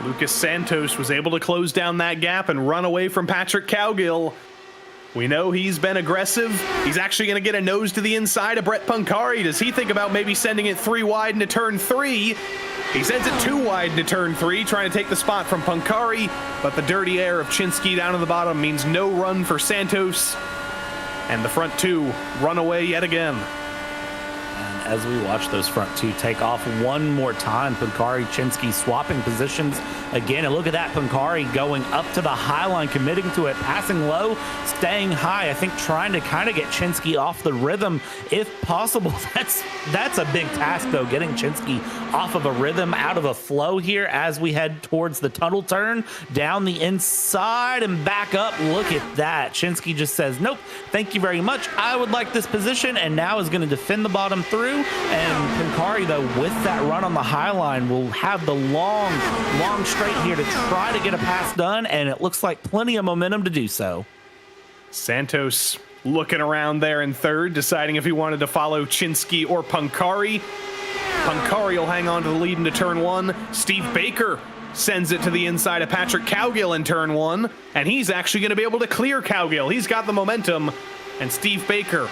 Lucas Santos was able to close down that gap and run away from Patrick Cowgill. We know he's been aggressive. He's actually going to get a nose to the inside of Brett Pancari. Does he think about maybe sending it 3 wide into turn 3? He sends it 2 wide into turn 3, trying to take the spot from Pancari, but the dirty air of Chinsky down at the bottom means no run for Santos, and the front 2 run away yet again. As we watch those front 2 take off one more time, Pancari, Chinsky swapping positions again. And look at that, Pancari going up to the high line, committing to it, passing low, staying high. I think trying to kind of get Chinsky off the rhythm if possible. That's a big task, though, getting Chinsky off of a rhythm, out of a flow here as we head towards the tunnel turn, down the inside and back up. Look at that. Chinsky just says, nope, thank you very much. I would like this position, and now is going to defend the bottom through. And Pancari, though, with that run on the high line, will have the long straight here to try to get a pass done, and it looks like plenty of momentum to do so. Santos looking around there in third, deciding if he wanted to follow Chinsky or Pancari. Pancari will hang on to the lead into turn 1. Steve Baker sends it to the inside of Patrick Cowgill in turn 1, and he's actually going to be able to clear Cowgill. He's got the momentum, and Steve Baker,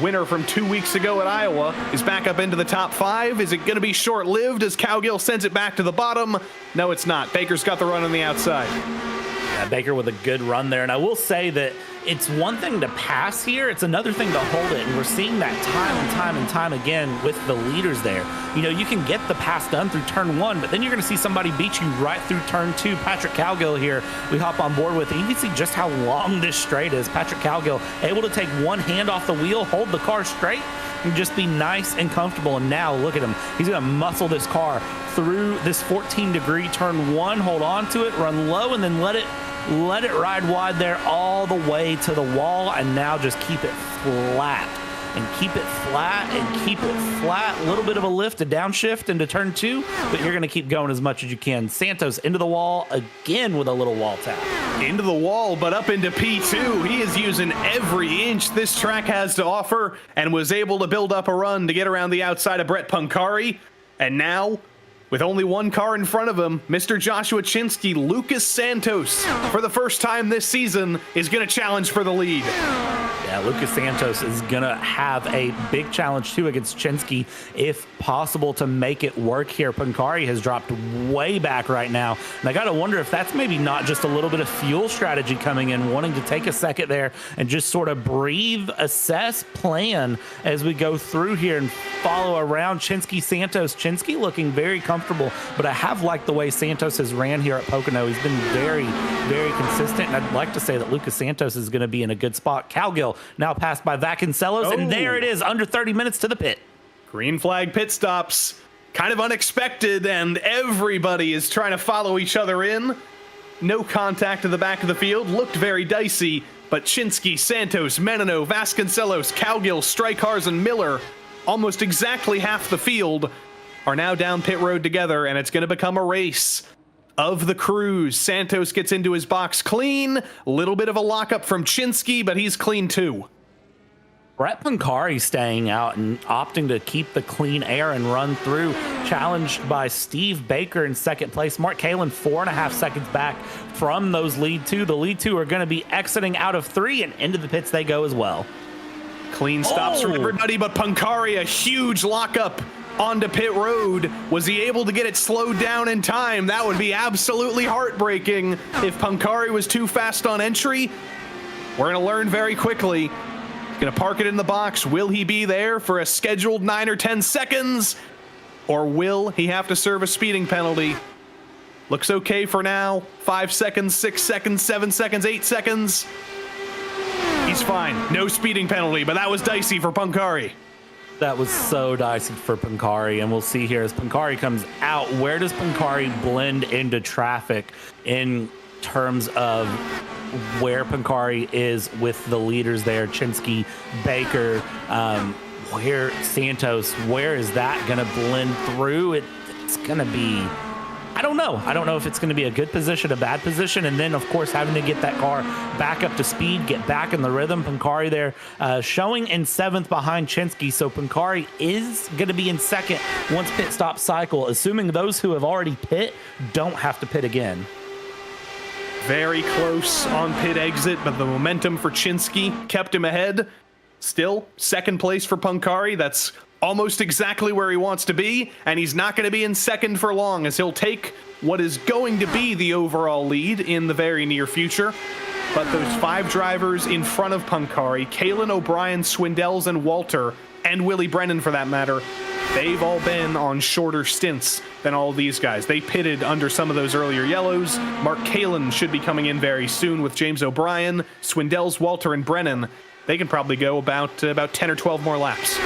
winner from 2 weeks ago at Iowa, is back up into the top 5. Is it going to be short-lived as Cowgill sends it back to the bottom? No, it's not. Baker's got the run on the outside. Yeah, Baker with a good run there. And I will say that it's one thing to pass here, it's another thing to hold it. And we're seeing that time and time again with the leaders there. You know, you can get the pass done through turn 1, but then you're going to see somebody beat you right through turn 2. Patrick Cowgill here, we hop on board with. And you can see just how long this straight is. Patrick Cowgill able to take one hand off the wheel, hold the car straight, and just be nice and comfortable. And now look at him. He's going to muscle this car through this 14-degree turn 1, hold on to it, run low, and then let it ride wide there all the way to the wall, and now just keep it flat and keep it flat and keep it flat. A little bit of a lift, a downshift into turn 2, but you're going to keep going as much as you can. Santos into the wall again with a little wall tap. Into the wall, but up into P2. He is using every inch this track has to offer and was able to build up a run to get around the outside of Brett Pancari. And now, with only one car in front of him, Mr. Joshua Chinsky, Lucas Santos, for the first time this season, is going to challenge for the lead. Yeah, Lucas Santos is going to have a big challenge, too, against Chinsky, if possible, to make it work here. Pancari has dropped way back right now, and I got to wonder if that's maybe not just a little bit of fuel strategy coming in, wanting to take a second there and just sort of breathe, assess, plan as we go through here and follow around Chinsky Santos. Chinsky looking very comfortable, but I have liked the way Santos has ran here at Pocono. He's been very, very consistent, and I'd like to say that Lucas Santos is going to be in a good spot. Cowgill now passed by Vasconcelos, and there it is, under 30 minutes to the pit. Green flag pit stops, kind of unexpected, and everybody is trying to follow each other in. No contact at the back of the field, looked very dicey, but Chinsky, Santos, Menino, Vasconcelos, Cowgill, Strykars, and Miller, almost exactly half the field, are now down pit road together, and it's going to become a race of the crews. Santos gets into his box clean. A little bit of a lockup from Chinsky, but he's clean too. Brett Pancari staying out and opting to keep the clean air and run through, challenged by Steve Baker in second place. Mark Kalin 4.5 seconds back from those lead two. The lead two are going to be exiting out of 3, and into the pits they go as well. Clean stops from everybody, but Pancari, a huge lockup onto pit road. Was he able to get it slowed down in time? That would be absolutely heartbreaking if Pancari was too fast on entry. We're going to learn very quickly. Going to park it in the box. Will he be there for a scheduled 9 or 10 seconds? Or will he have to serve a speeding penalty? Looks okay for now. 5 seconds, 6 seconds, 7 seconds, 8 seconds. He's fine. No speeding penalty, but that was dicey for Pancari. That was so dicey for Pancari, and we'll see here as Pancari comes out, where does Pancari blend into traffic in terms of where Pancari is with the leaders there, Chinsky, Baker, where Santos, where is that going to blend through? It's going to be, I don't know. I don't know if it's going to be a good position, a bad position, and then, of course, having to get that car back up to speed, get back in the rhythm. Pancari there showing in 7th behind Chinsky, so Pancari is going to be in 2nd once pit stop cycle, assuming those who have already pit don't have to pit again. Very close on pit exit, but the momentum for Chinsky kept him ahead. Still, 2nd place for Pancari. That's almost exactly where he wants to be, and he's not going to be in 2nd for long, as he'll take what is going to be the overall lead in the very near future. But those 5 drivers in front of Pancari, Kalin, O'Brien, Swindells, and Walter, and Willie Brennan for that matter, they've all been on shorter stints than all these guys. They pitted under some of those earlier yellows. Mark Kalin should be coming in very soon with James O'Brien, Swindells, Walter, and Brennan. They can probably go about 10 or 12 more laps.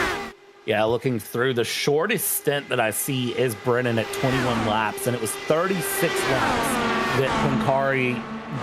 Yeah, looking through, the shortest stint that I see is Brennan at 21 laps, and it was 36 laps that Pancari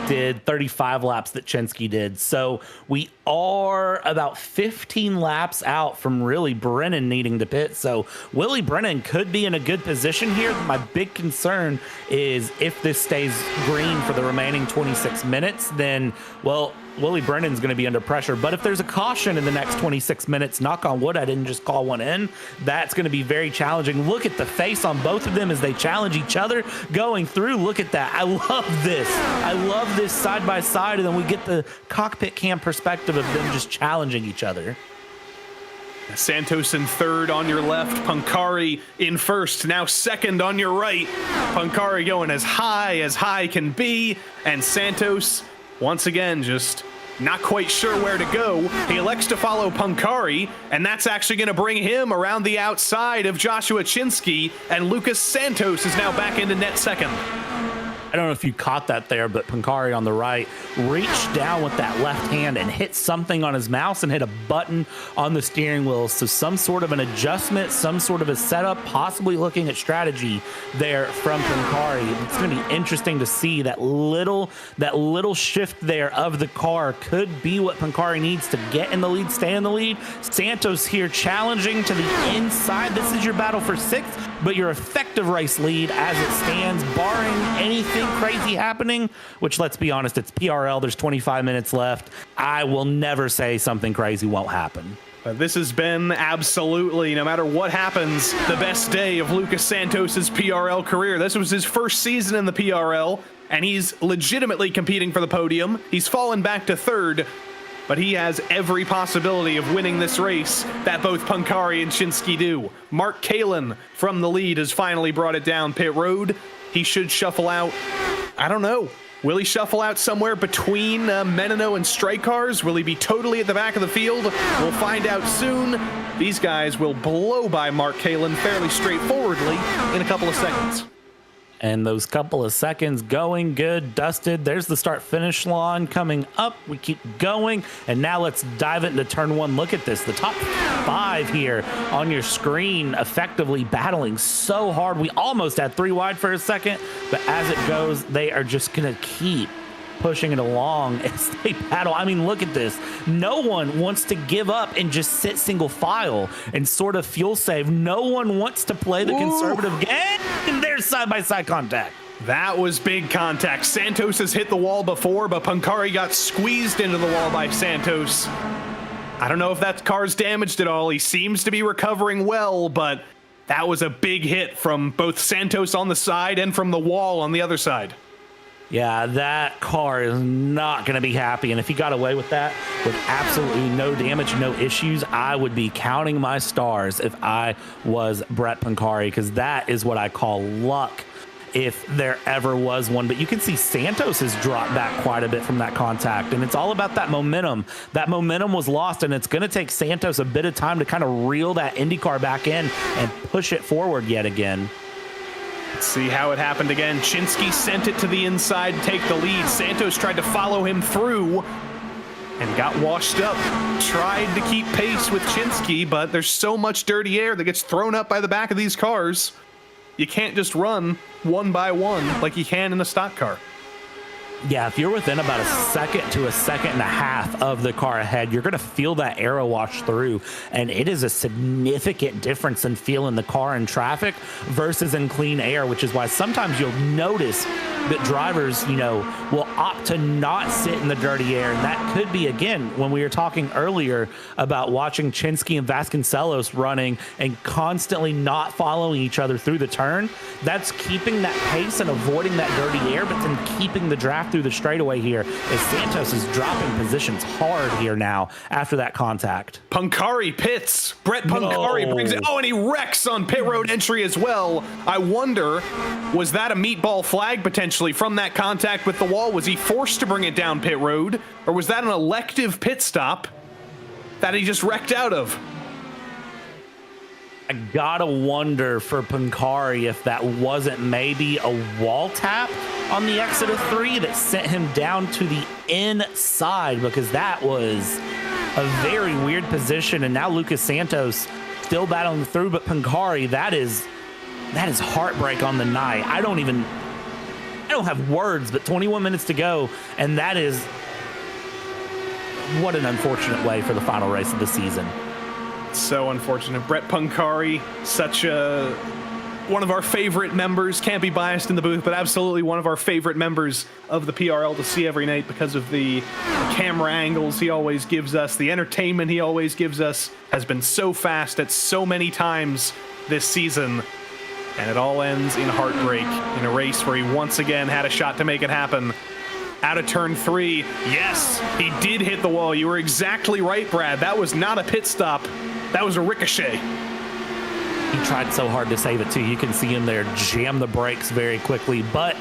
did, 35 laps that Chinsky did. So we are about 15 laps out from really Brennan needing to pit. So Willie Brennan could be in a good position here. My big concern is if this stays green for the remaining 26 minutes, then, well, Willie Brennan's going to be under pressure. But if there's a caution in the next 26 minutes, knock on wood, I didn't just call one in, that's going to be very challenging. Look at the face on both of them as they challenge each other going through. Look at that. I love this. I love this side by side, and then we get the cockpit cam perspective of them just challenging each other. Santos in 3rd on your left, Pancari in 1st, now 2nd on your right. Pancari going as high can be, and Santos once again just not quite sure where to go. He elects to follow Pancari, and that's actually going to bring him around the outside of Joshua Chinsky, and Lucas Santos is now back into net 2nd. I don't know if you caught that there, but Pancari on the right reached down with that left hand and hit something on his mouse and hit a button on the steering wheel. So some sort of an adjustment, some sort of a setup, possibly looking at strategy there from Pancari. It's going to be interesting to see that little shift there of the car could be what Pancari needs to get in the lead, stay in the lead. Santos here challenging to the inside. This is your battle for 6th, but your effective race lead as it stands, barring anything crazy happening, which, let's be honest, it's PRL. There's 25 minutes left. I will never say something crazy won't happen. This has been absolutely, no matter what happens, the best day of Lucas Santos's PRL career. This was his first season in the PRL, and he's legitimately competing for the podium. He's fallen back to 3rd, but he has every possibility of winning this race that both Pancari and Chinsky do. Mark Kalin from the lead has finally brought it down pit road. He should shuffle out, I don't know. Will he shuffle out somewhere between Menino and strike cars? Will he be totally at the back of the field? We'll find out soon. These guys will blow by Mark Kalin fairly straightforwardly in a couple of seconds. And those couple of seconds going good, dusted. There's the start finish line coming up. We keep going, and now let's dive into turn 1. Look at this, the top 5 here on your screen effectively battling so hard. We almost had 3 wide for a second, but as it goes, they are just gonna keep pushing it along as they battle. I mean, look at this. No one wants to give up and just sit single file and sort of fuel save. No one wants to play the conservative game. And there's side-by-side contact. That was big contact. Santos has hit the wall before, but Pancari got squeezed into the wall by Santos. I don't know if that car's damaged at all. He seems to be recovering well, but that was a big hit from both Santos on the side and from the wall on the other side. Yeah, that car is not going to be happy. And if he got away with that with absolutely no damage, no issues, I would be counting my stars if I was Brett Pancari, because that is what I call luck, if there ever was one. But you can see Santos has dropped back quite a bit from that contact, and it's all about that momentum. That momentum was lost, and it's going to take Santos a bit of time to kind of reel that IndyCar back in and push it forward yet again. Let's see how it happened again. Chinsky sent it to the inside to take the lead. Santos tried to follow him through and got washed up. Tried to keep pace with Chinsky, but there's so much dirty air that gets thrown up by the back of these cars. You can't just run one by one like you can in a stock car. Yeah, if you're within about a second to a second and a half of the car ahead, you're going to feel that air wash through, and it is a significant difference in feeling the car in traffic versus in clean air, which is why sometimes you'll notice that drivers, will opt to not sit in the dirty air. And that could be, again, when we were talking earlier about watching Chinsky and Vasconcelos running and constantly not following each other through the turn, that's keeping that pace and avoiding that dirty air, but then keeping the draft through the straightaway here, as Santos is dropping positions hard here now after that contact. Pancari pits. Brett Pancari brings it. Oh, and he wrecks on pit road entry as well. I wonder, was that a meatball flag potentially from that contact with the wall? Was he forced to bring it down pit road, or was that an elective pit stop that he just wrecked out of? I gotta wonder for Pancari if that wasn't maybe a wall tap on the exit of 3 that sent him down to the inside, because that was a very weird position. And now Lucas Santos still battling through, but Pancari, that is heartbreak on the night. I don't have words, but 21 minutes to go, and that is what an unfortunate way for the final race of the season. So unfortunate. Brett Pancari, such one of our favorite members. Can't be biased in the booth, but absolutely one of our favorite members of the PRL to see every night because of the camera angles he always gives us, the entertainment he always gives us. Has been so fast at so many times this season, and it all ends in heartbreak in a race where he once again had a shot to make it happen. Out of turn 3, yes, he did hit the wall. You were exactly right, Brad. That was not a pit stop. That was a ricochet. He tried so hard to save it, too. You can see him there jam the brakes very quickly. But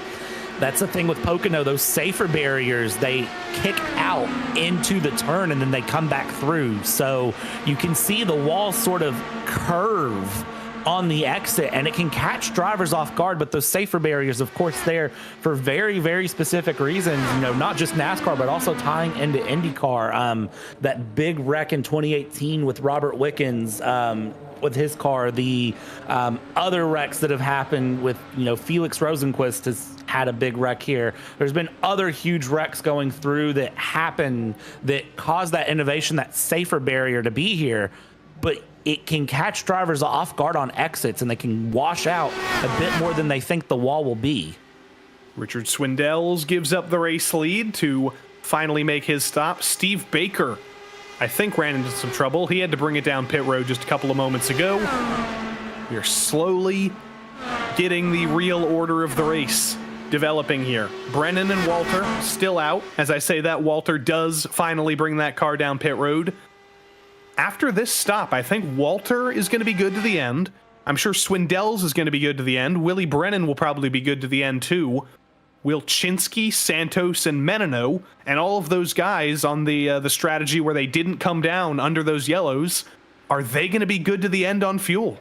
that's the thing with Pocono. Those safer barriers, they kick out into the turn, and then they come back through. So you can see the wall sort of curve on the exit, and it can catch drivers off guard. But those safer barriers, of course, there for very, very specific reasons, not just NASCAR, but also tying into IndyCar. That big wreck in 2018 with Robert Wickens, with his car, the other wrecks that have happened with, Felix Rosenquist has had a big wreck here. There's been other huge wrecks going through that happened that caused that innovation, that safer barrier to be here. But it can catch drivers off guard on exits, and they can wash out a bit more than they think the wall will be. Richard Swindells gives up the race lead to finally make his stop. Steve Baker, I think, ran into some trouble. He had to bring it down pit road just a couple of moments ago. We are slowly getting the real order of the race developing here. Brennan and Walter still out. As I say that, Walter does finally bring that car down pit road. After this stop, I think Walter is going to be good to the end. I'm sure Swindells is going to be good to the end. Willie Brennan will probably be good to the end too. Will Chinsky, Santos, and Menino, and all of those guys on the strategy where they didn't come down under those yellows, are they going to be good to the end on fuel?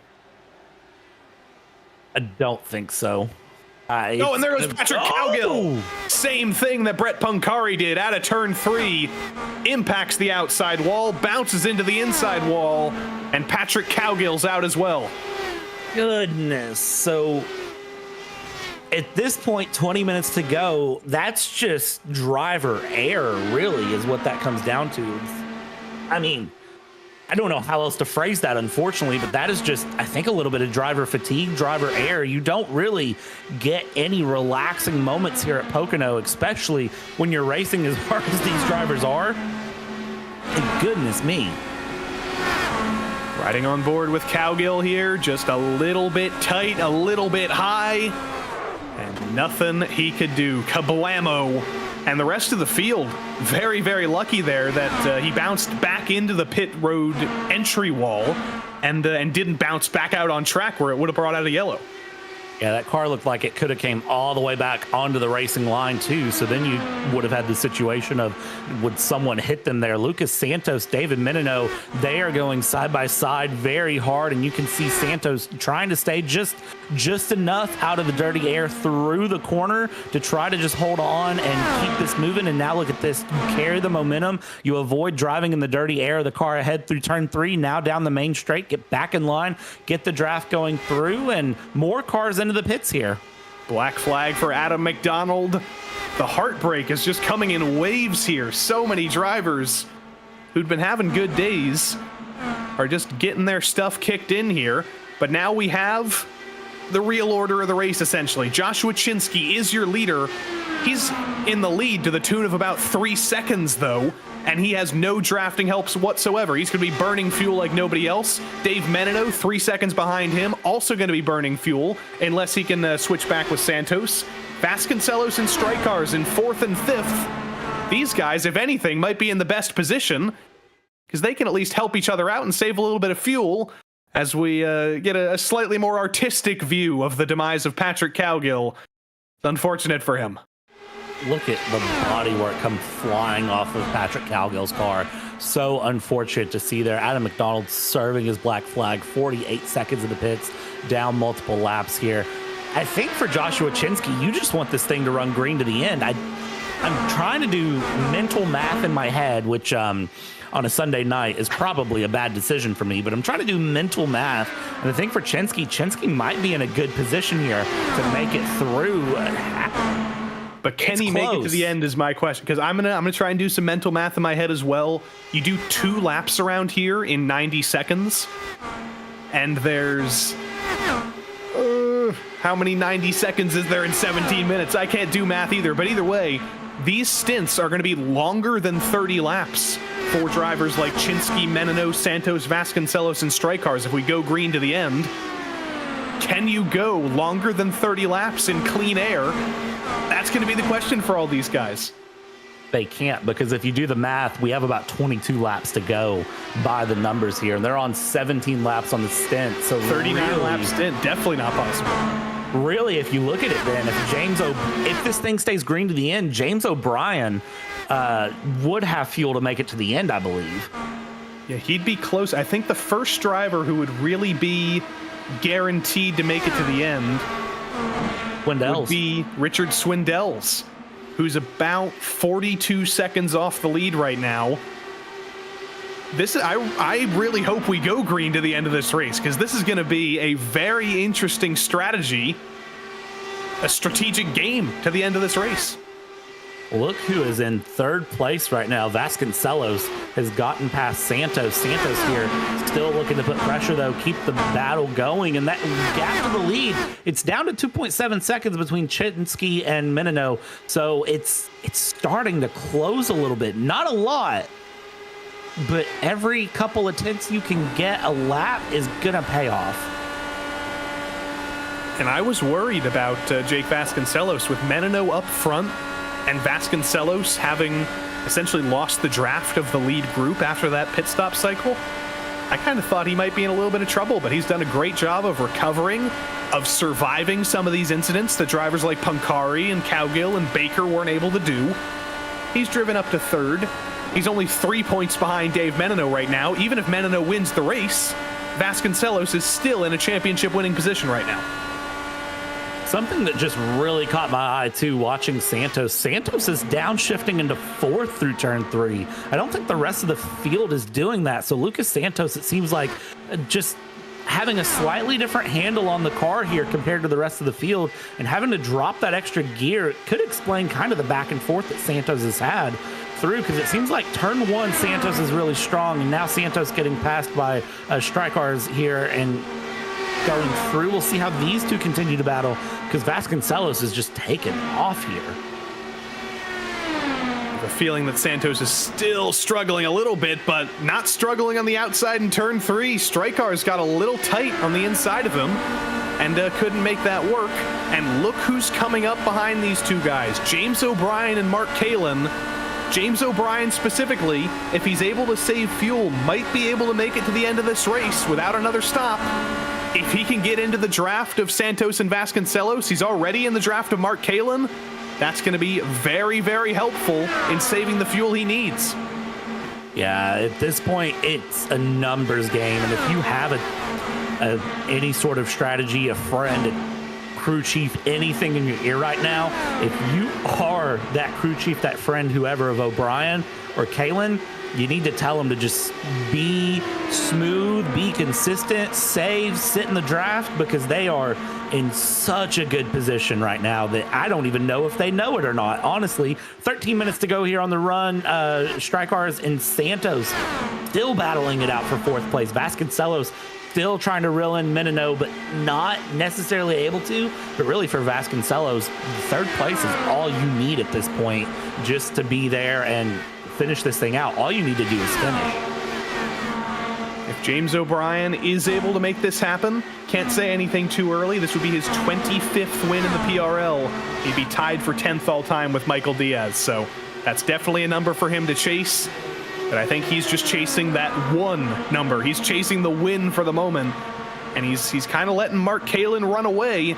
I don't think so. And there goes Patrick Cowgill. Same thing that Brett Pancari did out of turn 3. Impacts the outside wall, bounces into the inside wall, and Patrick Cowgill's out as well. Goodness. So at this point, 20 minutes to go, that's just driver error, really, is what that comes down to. I mean, I don't know how else to phrase that, unfortunately, but that is just, I think, a little bit of driver fatigue, driver error. You don't really get any relaxing moments here at Pocono, especially when you're racing as hard as these drivers are. Goodness me. Riding on board with Cowgill here, just a little bit tight, a little bit high, and nothing he could do. Kablamo. And the rest of the field, very, very lucky there that he bounced back into the pit road entry wall and didn't bounce back out on track where it would have brought out a yellow. Yeah, that car looked like it could have came all the way back onto the racing line too. So then you would have had the situation of, would someone hit them there? Lucas Santos, David Menino, they are going side by side very hard, and you can see Santos trying to stay just enough out of the dirty air through the corner to try to just hold on and keep this moving. And now look at this, you carry the momentum, you avoid driving in the dirty air, the car ahead through turn 3, now down the main straight, get back in line, get the draft going through, and more cars into the pits here. Black flag for Adam McDonald. The heartbreak is just coming in waves here. So many drivers who'd been having good days are just getting their stuff kicked in here. But now we have the real order of the race, essentially. Joshua Chinsky is your leader. He's in the lead to the tune of about 3 seconds, though, and he has no drafting helps whatsoever. He's going to be burning fuel like nobody else. Dave Menino, 3 seconds behind him, also going to be burning fuel, unless he can switch back with Santos. Vasconcelos and Strykars in 4th and 5th. These guys, if anything, might be in the best position, because they can at least help each other out and save a little bit of fuel as we get a slightly more artistic view of the demise of Patrick Cowgill. It's unfortunate for him. Look at the bodywork come flying off of Patrick Cowgill's car. So unfortunate to see there. Adam McDonald serving his black flag, 48 seconds in the pits, down multiple laps here. I think for Joshua Chinsky, you just want this thing to run green to the end. I'm trying to do mental math in my head, which on a Sunday night is probably a bad decision for me, but I'm trying to do mental math. And I think for Chinsky might be in a good position here to make it through. But can he make it to the end is my question, because I'm gonna try and do some mental math in my head as well. You do 2 laps around here in 90 seconds, and there's how many 90 seconds is there in 17 minutes? I can't do math either, but either way, these stints are going to be longer than 30 laps for drivers like Chinsky, Menino, Santos, Vasconcelos, and Strykars. If we go green to the end, can you go longer than 30 laps in clean air? That's going to be the question for all these guys. They can't, because if you do the math, we have about 22 laps to go by the numbers here, and they're on 17 laps on the stint. So 39 lap stint, definitely not possible. Really, if you look at it, then if this thing stays green to the end, James O'Brien would have fuel to make it to the end, I believe. Yeah, he'd be close. I think the first driver who would really be guaranteed to make it to the end would be Richard Swindells, who's about 42 seconds off the lead right now. I really hope we go green to the end of this race, because this is going to be a very interesting strategy, a strategic game to the end of this race. Look who is in 3rd place right now. Vasconcelos has gotten past Santos. Santos here still looking to put pressure, though, keep the battle going. And that gap to the lead, it's down to 2.7 seconds between Chinsky and Menino. So it's starting to close a little bit. Not a lot, but every couple of tenths you can get a lap is going to pay off. And I was worried about Jake Vasconcelos with Menino up front, and Vasconcelos having essentially lost the draft of the lead group after that pit stop cycle. I kind of thought he might be in a little bit of trouble, but he's done a great job of recovering, of surviving some of these incidents that drivers like Pancari and Cowgill and Baker weren't able to do. He's driven up to 3rd. He's only 3 points behind Dave Menino right now. Even if Menino wins the race, Vasconcelos is still in a championship winning position right now. Something that just really caught my eye, too, watching Santos. Santos is downshifting into 4th through turn 3. I don't think the rest of the field is doing that. So Lucas Santos, it seems like just having a slightly different handle on the car here compared to the rest of the field, and having to drop that extra gear, it could explain kind of the back and forth that Santos has had through, because it seems like turn 1 Santos is really strong, and now Santos getting passed by Strykars here and going through. We'll see how these two continue to battle, because Vasconcelos is just taken off here. have a feeling that Santos is still struggling a little bit, but not struggling on the outside in turn 3. Strykar's got a little tight on the inside of him and couldn't make that work. And look who's coming up behind these two guys, James O'Brien and Mark Kalin. James O'Brien specifically, if he's able to save fuel, might be able to make it to the end of this race without another stop. If he can get into the draft of Santos and Vasconcelos, he's already in the draft of Mark Kalin. That's going to be very, very helpful in saving the fuel he needs. Yeah, at this point, it's a numbers game. And if you have any sort of strategy, a friend, a crew chief, anything in your ear right now, if you are that crew chief, that friend, whoever of O'Brien or Kalin, you need to tell them to just be smooth, be consistent, save, sit in the draft, because they are in such a good position right now that I don't even know if they know it or not. Honestly, 13 minutes to go here on the run. Strykar's and Santos still battling it out for 4th place. Vasconcelos still trying to reel in Menino, but not necessarily able to. But really for Vasconcelos, 3rd place is all you need at this point just to be there and finish this thing out. All you need to do is finish. If James O'Brien is able to make this happen, can't say anything too early. This would be his 25th win in the PRL. He'd be tied for 10th all time with Michael Diaz. So that's definitely a number for him to chase. But I think he's just chasing that one number. He's chasing the win for the moment. And he's kind of letting Mark Kalin run away.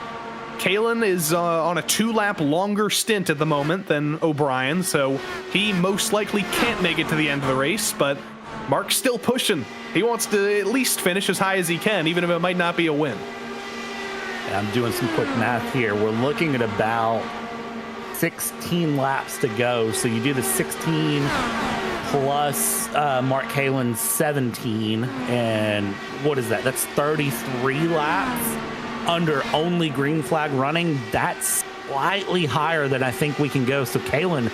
Kalin is on a 2-lap longer stint at the moment than O'Brien, so he most likely can't make it to the end of the race, but Mark's still pushing. He wants to at least finish as high as he can, even if it might not be a win. Yeah, I'm doing some quick math here. We're looking at about 16 laps to go, so you do the 16 plus Mark Kalin's 17, and what is that? That's 33 laps. Under only green flag running. That's slightly higher than I think we can go. So Kalin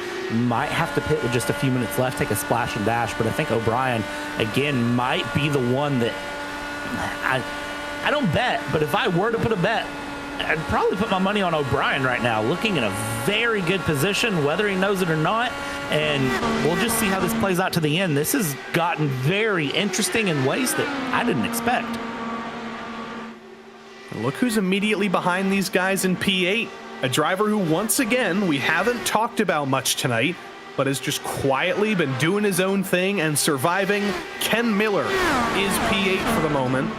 might have to pit with just a few minutes left, take a splash and dash. But I think O'Brien, again, might be the one that I don't bet. But if I were to put a bet, I'd probably put my money on O'Brien right now, looking in a very good position, whether he knows it or not. And we'll just see how this plays out to the end. This has gotten very interesting in ways that I didn't expect. Look who's immediately behind these guys in P8. A driver who, once again, we haven't talked about much tonight, but has just quietly been doing his own thing and surviving. Ken Miller is P8 for the moment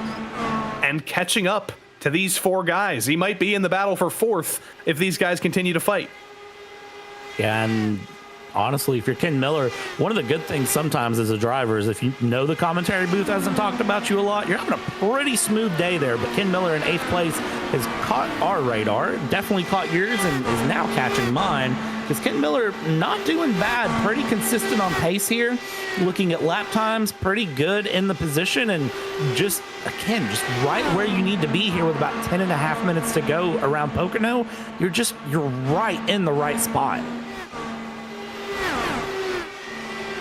and catching up to these 4 guys. He might be in the battle for 4th if these guys continue to fight. Yeah, and honestly, if you're Ken Miller, one of the good things sometimes as a driver is if you know the commentary booth hasn't talked about you a lot, you're having a pretty smooth day there. But Ken Miller in 8th place has caught our radar, definitely caught yours, and is now catching mine. Because Ken Miller not doing bad, pretty consistent on pace here. Looking at lap times, pretty good in the position, and just, again, just right where you need to be here with about 10.5 minutes to go around Pocono. You're right in the right spot.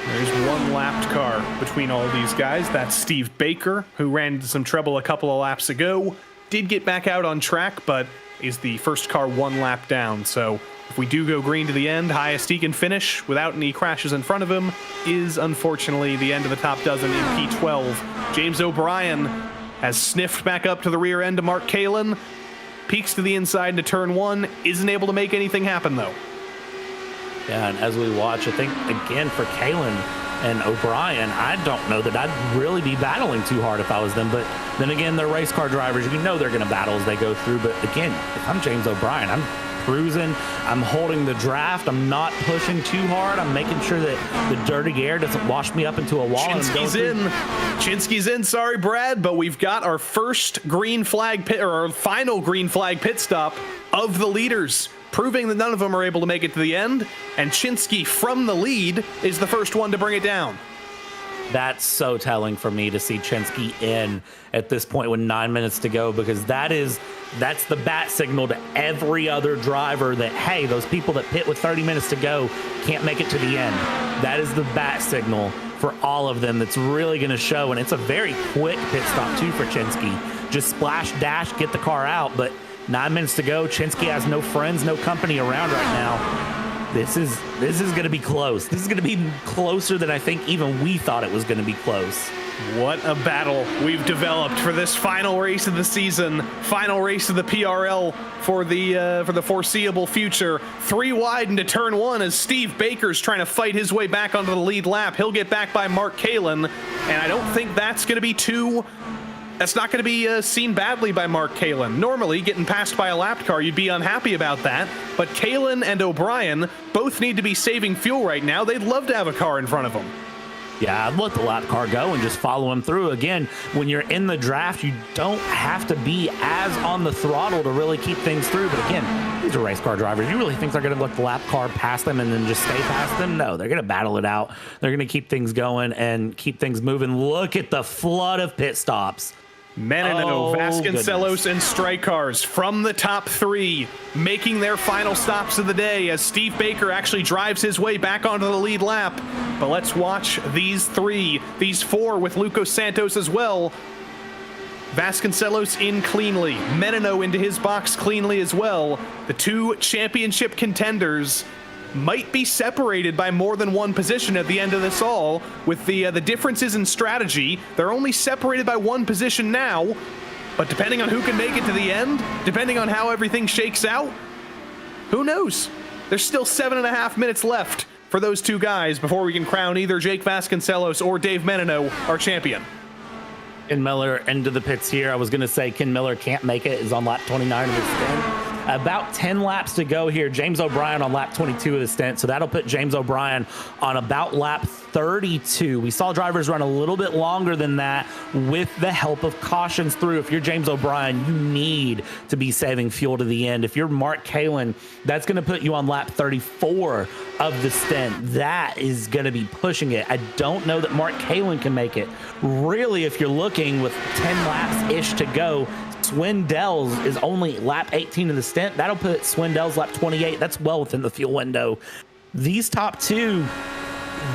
There's one lapped car between all these guys. That's Steve Baker, who ran into some trouble a couple of laps ago. Did get back out on track, but is the first car 1 lap down. So if we do go green to the end, highest he can finish without any crashes in front of him is unfortunately the end of the top dozen in P12. James O'Brien has sniffed back up to the rear end of Mark Kalin. Peeks to the inside into turn 1. Isn't able to make anything happen, though. Yeah, and as we watch, I think, again, for Kalin and O'Brien, I don't know that I'd really be battling too hard if I was them. But then again, they're race car drivers. You know they're going to battle as they go through. But again, if I'm James O'Brien, I'm cruising. I'm holding the draft. I'm not pushing too hard. I'm making sure that the dirty air doesn't wash me up into a wall. Chinsky's in. Chinsky's in. Sorry, Brad, but we've got our first green flag pit, or our final green flag pit stop of the leaders, proving that none of them are able to make it to the end, and Chinsky from the lead is the first one to bring it down. That's so telling for me to see Chinsky in at this point with 9 minutes to go, because that's the bat signal to every other driver that, hey, those people that pit with 30 minutes to go can't make it to the end. That is the bat signal for all of them that's really going to show, and it's a very quick pit stop too for Chinsky. Just splash, dash, get the car out, but 9 minutes to go. Chinsky has no friends, no company around right now. This is going to be close. This is going to be closer than I think even we thought it was going to be close. What a battle we've developed for this final race of the season, final race of the PRL for the foreseeable future. 3 wide into turn 1 as Steve Baker's trying to fight his way back onto the lead lap. He'll get back by Mark Kalin, and I don't think that's going to be That's not going to be seen badly by Mark Kalin. Normally, getting passed by a lapped car, you'd be unhappy about that. But Kalin and O'Brien both need to be saving fuel right now. They'd love to have a car in front of them. Yeah, I'd let the lap car go and just follow him through. Again, when you're in the draft, you don't have to be as on the throttle to really keep things through. But again, these are race car drivers. You really think they're going to let the lap car pass them and then just stay past them? No, they're going to battle it out. They're going to keep things going and keep things moving. Look at the flood of pit stops. Menino, Vasconcelos, and Strykars from the top 3 making their final stops of the day as Steve Baker actually drives his way back onto the lead lap. But let's watch these 4 with Lucas Santos as well. Vasconcelos in cleanly, Menino into his box cleanly as well. The 2 championship contenders might be separated by more than 1 position at the end of this all. With the differences in strategy, they're only separated by 1 position now, but depending on who can make it to the end, depending on how everything shakes out, who knows? There's still 7.5 minutes left for those 2 guys before we can crown either Jake Vasconcelos or Dave Menino our champion. Ken Miller into the pits here. I was going to say Ken Miller can't make it, is on lap 29 of his stint. About 10 laps to go here. James O'Brien on lap 22 of the stint, so that'll put James O'Brien on about lap 32. We saw drivers run a little bit longer than that with the help of cautions through. If you're James O'Brien, you need to be saving fuel to the end. If you're Mark Kalin, that's going to put you on lap 34 of the stint. That is going to be pushing it. I don't know that Mark Kalin can make it. Really, if you're looking with 10 laps-ish to go, Swindell's is only lap 18 of the stint. That'll put Swindell's lap 28. That's well within the fuel window. These top 2,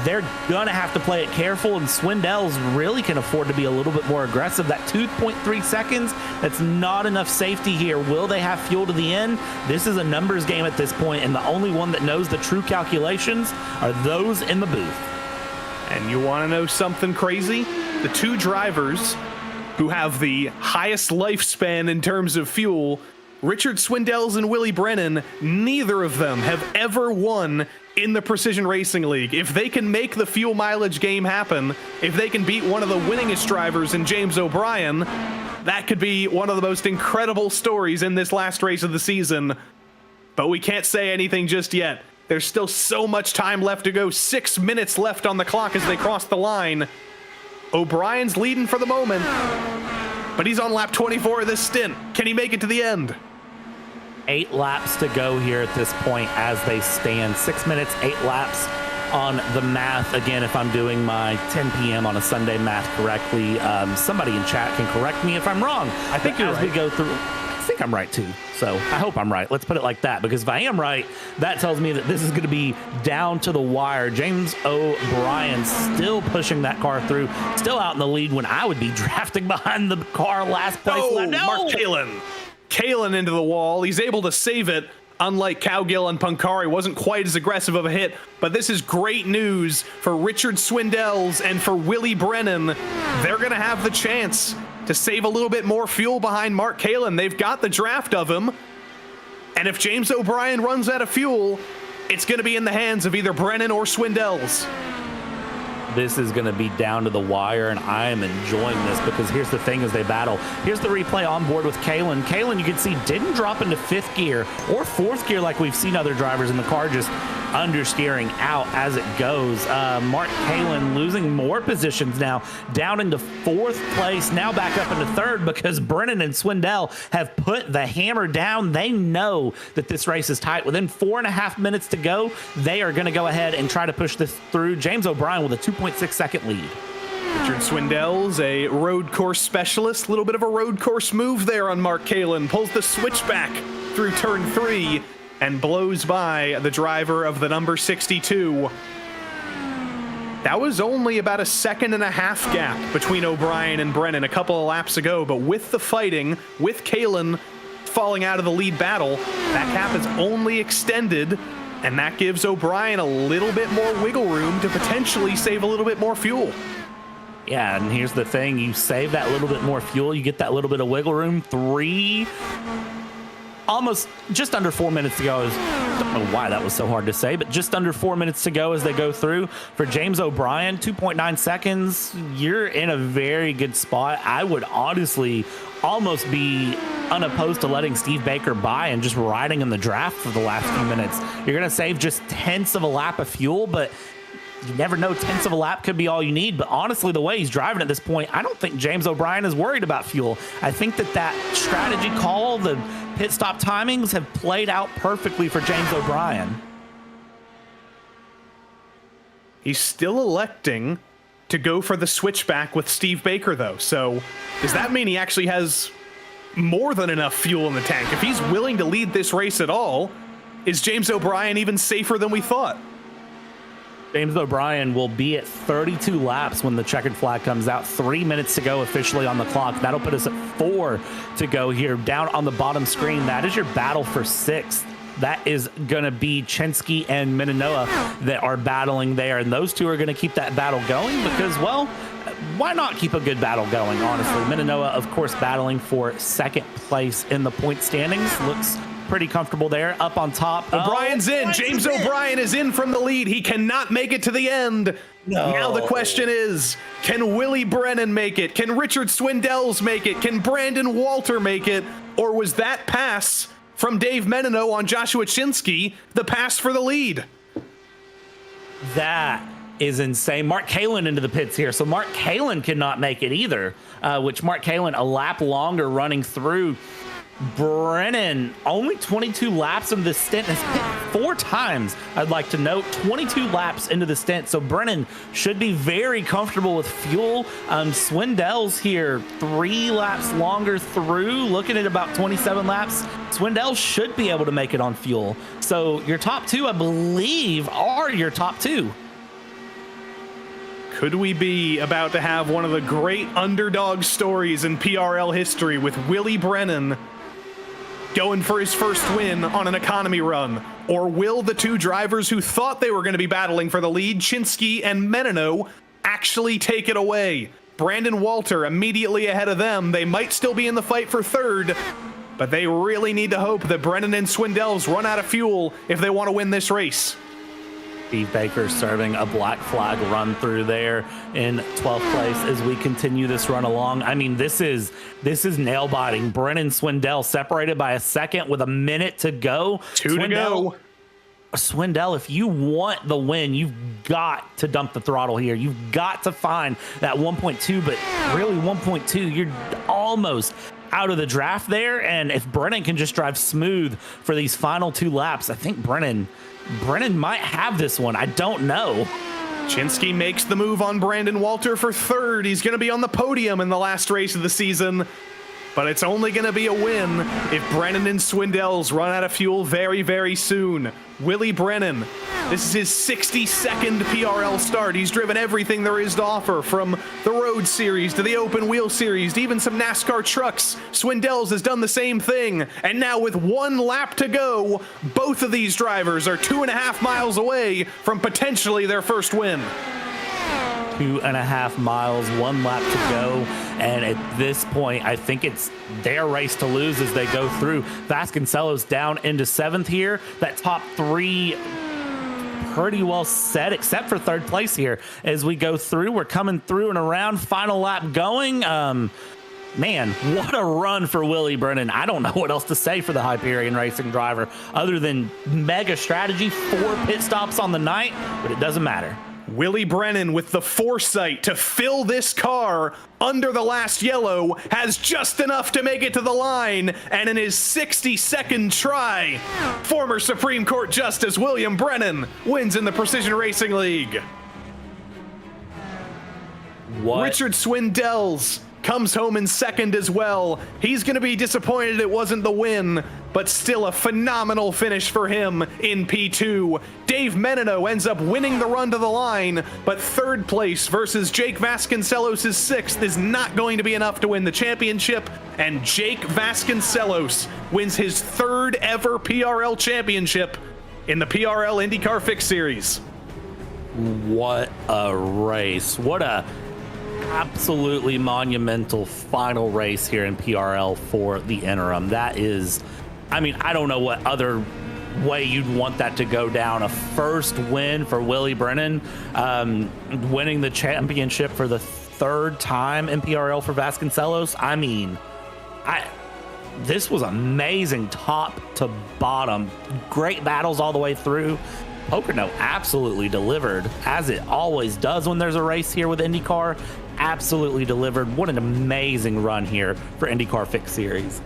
they're going to have to play it careful, and Swindell's really can afford to be a little bit more aggressive. That 2.3 seconds, that's not enough safety here. Will they have fuel to the end? This is a numbers game at this point, and the only one that knows the true calculations are those in the booth. And you want to know something crazy? The 2 drivers who have the highest lifespan in terms of fuel, Richard Swindells and Willie Brennan, neither of them have ever won in the Precision Racing League. If they can make the fuel mileage game happen, if they can beat one of the winningest drivers in James O'Brien, that could be one of the most incredible stories in this last race of the season. But we can't say anything just yet. There's still so much time left to go. 6 minutes left on the clock as they cross the line. O'Brien's leading for the moment, but he's on lap 24 of this stint. Can he make it to the end? 8 laps to go here at this point as they stand. 6 minutes, 8 laps on the math. Again, if I'm doing my 10 p.m. on a Sunday math correctly, somebody in chat can correct me if I'm wrong. I think you're right. We go through, I think I'm right too. So I hope I'm right. Let's put it like that, because if I am right, that tells me that this is going to be down to the wire. James O'Brien still pushing that car through, still out in the lead when I would be drafting behind the car last place. No! Mark Kalin. Kalin into the wall. He's able to save it. Unlike Cowgill and Punkari, wasn't quite as aggressive of a hit, but this is great news for Richard Swindells and for Willie Brennan. They're going to have the chance to save a little bit more fuel behind Mark Kalin. They've got the draft of him, and if James O'Brien runs out of fuel, it's going to be in the hands of either Brennan or Swindells. This is going to be down to the wire, and I am enjoying this because here's the thing as they battle. Here's the replay on board with Kalin. Kalin, you can see, didn't drop into 5th gear or 4th gear like we've seen other drivers in the car, just understeering out as it goes. Mark Kalin losing more positions now, down into 4th place, now back up into 3rd because Brennan and Swindell have put the hammer down. They know that this race is tight. Within 4.5 minutes to go, they are going to go ahead and try to push this through. James O'Brien with a 2.6 second lead. Richard Swindell's a road course specialist. A little bit of a road course move there on Mark Kalin. Pulls the switchback through turn 3 and blows by the driver of the number 62. That was only about a 1.5 second gap between O'Brien and Brennan a couple of laps ago, but with the fighting, with Kalin falling out of the lead battle, that gap has only extended And that gives O'Brien a little bit more wiggle room to potentially save a little bit more fuel. Yeah, and here's the thing. You save that little bit more fuel. You get that little bit of wiggle room. Almost just under 4 minutes to go. I don't know why that was so hard to say, but just under 4 minutes to go as they go through. For James O'Brien, 2.9 seconds. You're in a very good spot. I would honestly almost be unopposed to letting Steve Baker by and just riding in the draft for the last few minutes. You're going to save just tenths of a lap of fuel, but you never know. Tenths of a lap could be all you need. But honestly, the way he's driving at this point, I don't think James O'Brien is worried about fuel. I think that strategy call, the pit stop timings have played out perfectly for James O'Brien. He's still electing to go for the switchback with Steve Baker, though. So does that mean he actually has more than enough fuel in the tank? If he's willing to lead this race at all, is James O'Brien even safer than we thought? James O'Brien will be at 32 laps when the checkered flag comes out. 3 minutes to go officially on the clock. That'll put us at 4 to go here. Down on the bottom screen, that is your battle for 6th. That is going to be Chinsky and Mininoa that are battling there. And those two are going to keep that battle going because, well, why not keep a good battle going, honestly? Mininoa, of course, battling for second place in the point standings. Looks pretty comfortable there. Up on top. O'Brien's in. James O'Brien is in from the lead. He cannot make it to the end. No. Now the question is, can Willie Brennan make it? Can Richard Swindells make it? Can Brandon Walter make it? Or was that pass from Dave Menino on Joshua Chinsky the pass for the lead? That is insane. Mark Kalin into the pits here. So Mark Kalin cannot make it either, which Mark Kalin a lap longer running through. Brennan, only 22 laps into the stint, has pit 4 times. I'd like to note 22 laps into the stint. So Brennan should be very comfortable with fuel. Swindells here 3 laps longer through, looking at about 27 laps. Swindells should be able to make it on fuel. So your top 2, I believe, are your top 2. Could we be about to have one of the great underdog stories in PRL history with Willie Brennan going for his first win on an economy run? Or will the 2 drivers who thought they were going to be battling for the lead, Chinsky and Menino, actually take it away? Brandon Walter immediately ahead of them. They might still be in the fight for 3rd, but they really need to hope that Brennan and Swindells run out of fuel if they want to win this race. Steve Baker serving a black flag run through there in 12th place as we continue this run along. I mean, this is nail biting. Brennan Swindell separated by a second with a minute to go. 2 to go. Swindell, if you want the win, you've got to dump the throttle here. You've got to find that 1.2, but really 1.2, you're almost out of the draft there. And if Brennan can just drive smooth for these final 2 laps, I think Brennan might have this one. I don't know. Chinsky makes the move on Brandon Walter for 3rd. He's going to be on the podium in the last race of the season, but it's only going to be a win if Brennan and Swindells run out of fuel very, very soon. Willie Brennan, this is his 62nd PRL start. He's driven everything there is to offer, from the Road Series to the Open Wheel Series to even some NASCAR trucks. Swindells has done the same thing, and now with 1 lap to go, both of these drivers are 2.5 miles away from potentially their first win. 2.5 miles, 1 lap to go, and at this point I think it's their race to lose as they go through. Vasconcelos down into 7th here. That top 3 pretty well set except for 3rd place here as we go through. We're coming through and around, final lap going. Man, what a run for Willie Brennan. I don't know what else to say for the Hyperion Racing driver other than mega strategy, 4 pit stops on the night, but it doesn't matter. Willie Brennan, with the foresight to fill this car under the last yellow, has just enough to make it to the line, and in his 62nd try, former Supreme Court Justice William Brennan wins in the Precision Racing League. What? Richard Swindells comes home in 2nd as well. He's going to be disappointed it wasn't the win, but still a phenomenal finish for him in P2. Dave Menino ends up winning the run to the line, but 3rd place versus Jake Vasconcelos' 6th is not going to be enough to win the championship, and Jake Vasconcelos wins his 3rd ever PRL championship in the PRL IndyCar Fixed Series. What a race. What a absolutely monumental final race here in PRL for the interim. That is, I mean, I don't know what other way you'd want that to go down. A first win for Willie Brennan, winning the championship for the third time in PRL for Vasconcelos. I mean, this was amazing top to bottom. Great battles all the way through. Pocono absolutely delivered, as it always does when there's a race here with IndyCar. Absolutely delivered. What an amazing run here for IndyCar Fixed Series.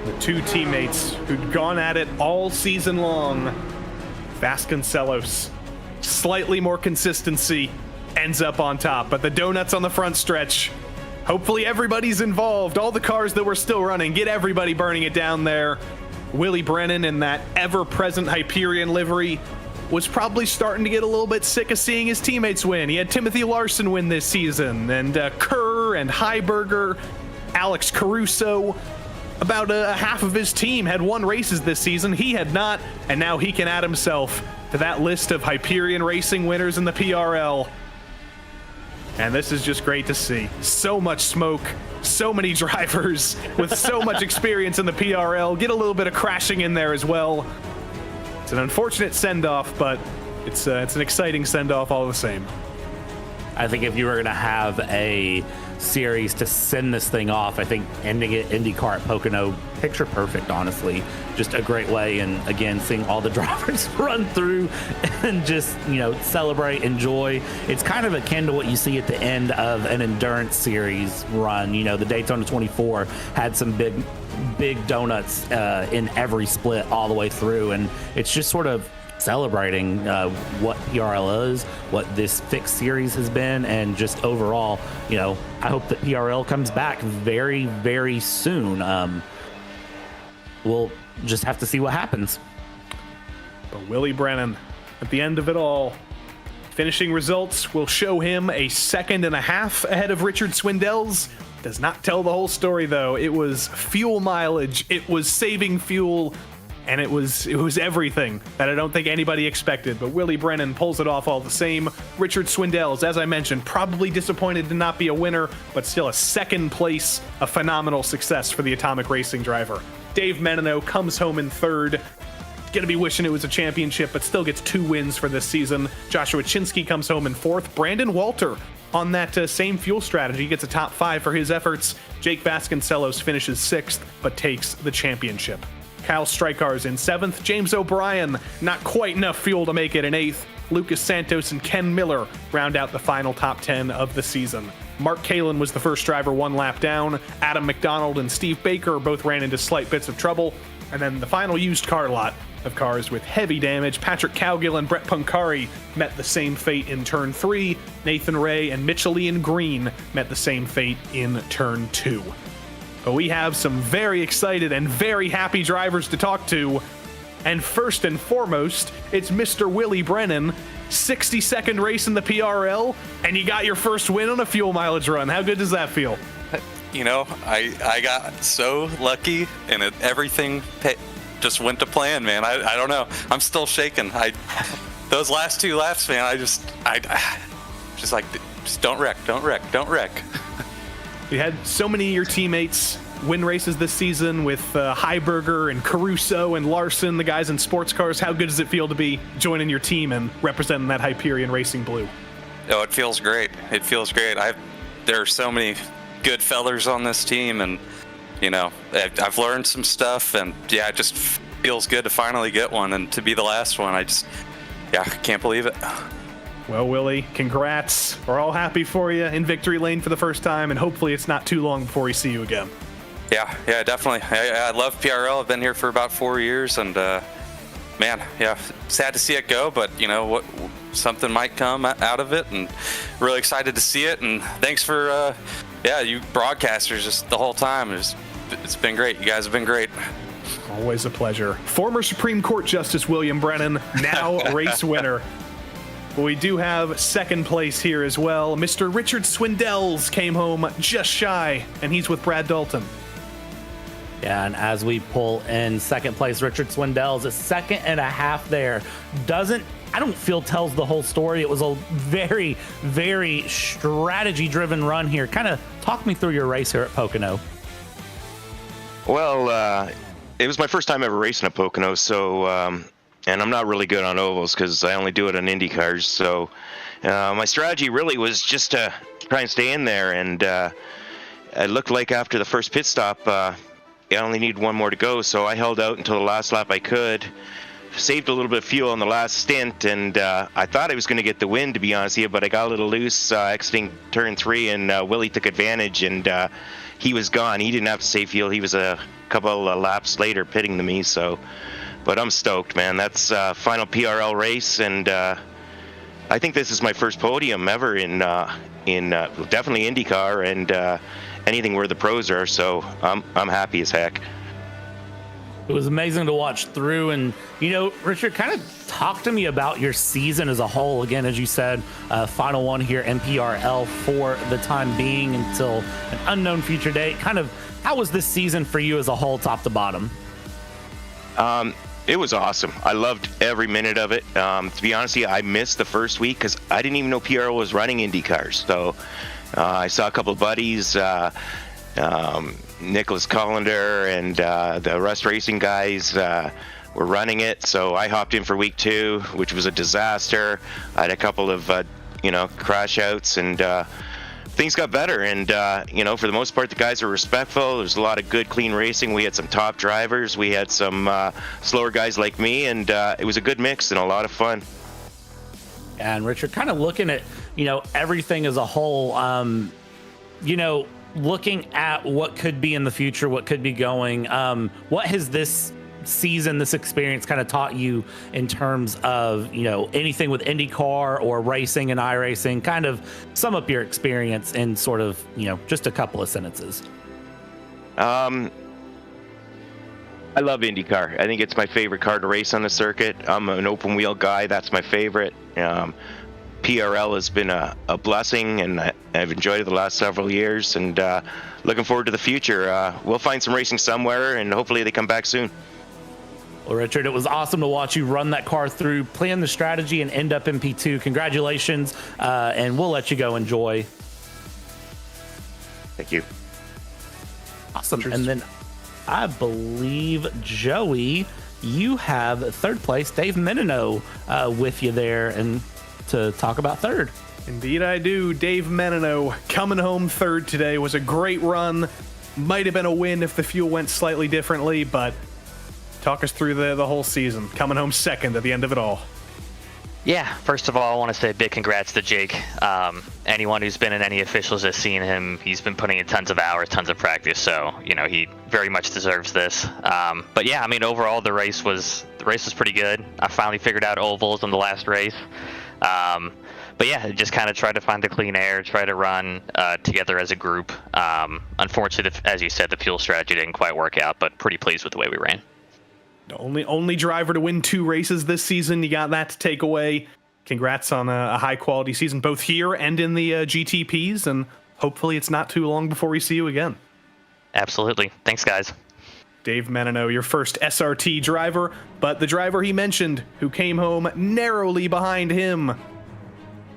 The two teammates who'd gone at it all season long. Vasconcelos, slightly more consistency, ends up on top, but the donuts on the front stretch. Hopefully everybody's involved. All the cars that were still running, get everybody burning it down there. Willie Brennan in that ever-present Hyperion livery was probably starting to get a little bit sick of seeing his teammates win. He had Timothy Larson win this season, and Kerr and Heiberger, Alex Caruso. About half of his team had won races this season. He had not, and now he can add himself to that list of Hyperion Racing winners in the PRL. And this is just great to see. So much smoke, so many drivers with so much experience in the PRL. Get a little bit of crashing in there as well. It's an unfortunate send-off, but it's an exciting send-off all the same. I think if you were going to have a series to send this thing off, I think ending it IndyCar at Pocono, picture perfect, honestly. Just a great way, and again, seeing all the drivers run through and just, you know, celebrate, enjoy. It's kind of akin to what you see at the end of an endurance series run. You know, the Daytona 24 had some big donuts in every split all the way through, and it's just sort of celebrating what PRL is, what this fixed series has been, and just overall, you know, I hope that PRL comes back very, very soon. We'll just have to see what happens. But Willie Brennan, at the end of it all, finishing results will show him a 2.5 seconds ahead of Richard Swindell's. Does not tell the whole story, though. It was fuel mileage, it was saving fuel, and it was everything that I don't think anybody expected. But Willie Brennan pulls it off all the same. Richard Swindell's, as I mentioned, probably disappointed to not be a winner, but still a second place, a phenomenal success for the Atomic Racing driver. Dave Menino comes home in third. Gonna be wishing it was a championship, but still gets 2 wins for this season. Joshua Chinsky comes home in fourth. Brandon Walter on that same fuel strategy gets a top 5 for his efforts. Jake Vasconcelos finishes 6th, but takes the championship. Kyle Strykar's in 7th. James O'Brien, not quite enough fuel to make it in 8th. Lucas Santos and Ken Miller round out the final top 10 of the season. Mark Kalin was the first driver 1 lap down. Adam McDonald and Steve Baker both ran into slight bits of trouble. And then the final used car lot of cars with heavy damage. Patrick Cowgill and Brett Punkari met the same fate in turn 3. Nathan Ray and Mitchell-Ian Green met the same fate in turn 2. But we have some very excited and very happy drivers to talk to. And first and foremost, it's Mr. Willie Brennan. 62nd race in the PRL, and you got your first win on a fuel mileage run. How good does that feel? You know, I got so lucky, and everything just went to plan, man. I don't know. I'm still shaking. Those last 2 laps, man, I just don't wreck. You had so many of your teammates win races this season with Heiberger and Caruso and Larson, the guys in sports cars. How good does it feel to be joining your team and representing that Hyperion Racing blue? Oh, it feels great. It feels great. There are so many good fellers on this team, and you know, I've learned some stuff, and yeah, it just feels good to finally get one and to be the last one. I can't believe it. Well, Willie, congrats. We're all happy for you in victory lane for the first time, and hopefully it's not too long before we see you again. Yeah, definitely. I love PRL. I've been here for about 4 years, and man, yeah, sad to see it go, but you know what, something might come out of it, and really excited to see it. And thanks for you broadcasters just the whole time. It's been great. You guys have been great. Always a pleasure. Former Supreme Court Justice William Brennan, now race winner. But we do have second place here as well. Mr. Richard Swindell's came home just shy, and he's with Brad Dalton. Yeah, and as we pull in second place, Richard Swindell's a 2.5 there. I don't feel tells the whole story. It was a very, very strategy-driven run here. Kind of talk me through your race here at Pocono. Well, it was my first time ever racing at Pocono, so and I'm not really good on ovals because I only do it on IndyCars. So my strategy really was just to try and stay in there, and it looked like after the first pit stop, I only need one more to go, so I held out until the last lap I could. Saved a little bit of fuel on the last stint, and I thought I was going to get the win, to be honest with you, but I got a little loose exiting turn 3, and Willie took advantage, and he was gone. He didn't have to save fuel. He was a couple of laps later pitting to me, so. But I'm stoked, man. That's final PRL race, and I think this is my first podium ever in definitely IndyCar and anything where the pros are, so I'm happy as heck. It was amazing to watch through. And, Richard, kind of talk to me about your season as a whole. Again, as you said, final one here in PRL for the time being until an unknown future date. Kind of, how was this season for you as a whole, top to bottom? It was awesome. I loved every minute of it. To be honest with you, I missed the first week because I didn't even know PRL was running IndyCars. So I saw a couple of buddies, Nicholas Collender and the Rust Racing guys were running it, so I hopped in for week 2, which was a disaster. I had a couple of crash outs, and things got better, and for the most part the guys were respectful. There was a lot of good clean racing. We had some top drivers, we had some slower guys like me, and it was a good mix and a lot of fun. And Richard, kind of looking at everything as a whole, looking at what could be in the future, what could be going, what has this season, this experience kind of taught you in terms of, anything with IndyCar or racing and iRacing? Kind of sum up your experience in sort of, just a couple of sentences. I love IndyCar. I think it's my favorite car to race on the circuit. I'm an open wheel guy. That's my favorite. PRL has been a blessing, and I've enjoyed it the last several years, and looking forward to the future. We'll find some racing somewhere, and hopefully they come back soon. Well, Richard, it was awesome to watch you run that car through, plan the strategy, and end up in P2. Congratulations, and we'll let you go enjoy. Thank you. Awesome. And then I believe, Joey, you have third place, Dave Menino, with you there, and to talk about third. Indeed I do. Dave Menino coming home third today. Was a great run. Might have been a win if the fuel went slightly differently, but talk us through the whole season. Coming home second at the end of it all. Yeah, first of all, I want to say a big congrats to Jake. Anyone who's been in any officials has seen him. He's been putting in tons of hours, tons of practice, so he very much deserves this. But yeah, overall the race was pretty good. I finally figured out ovals in the last race. But yeah, just kind of try to find the clean air, try to run together as a group. Unfortunately, as you said, the fuel strategy didn't quite work out, but pretty pleased with the way we ran. The only driver to win 2 races this season. You got that to take away. Congrats on a high-quality season, both here and in the GTPs, and hopefully it's not too long before we see you again. Absolutely. Thanks, guys. Dave Menino, your first SRT driver, but the driver he mentioned who came home narrowly behind him,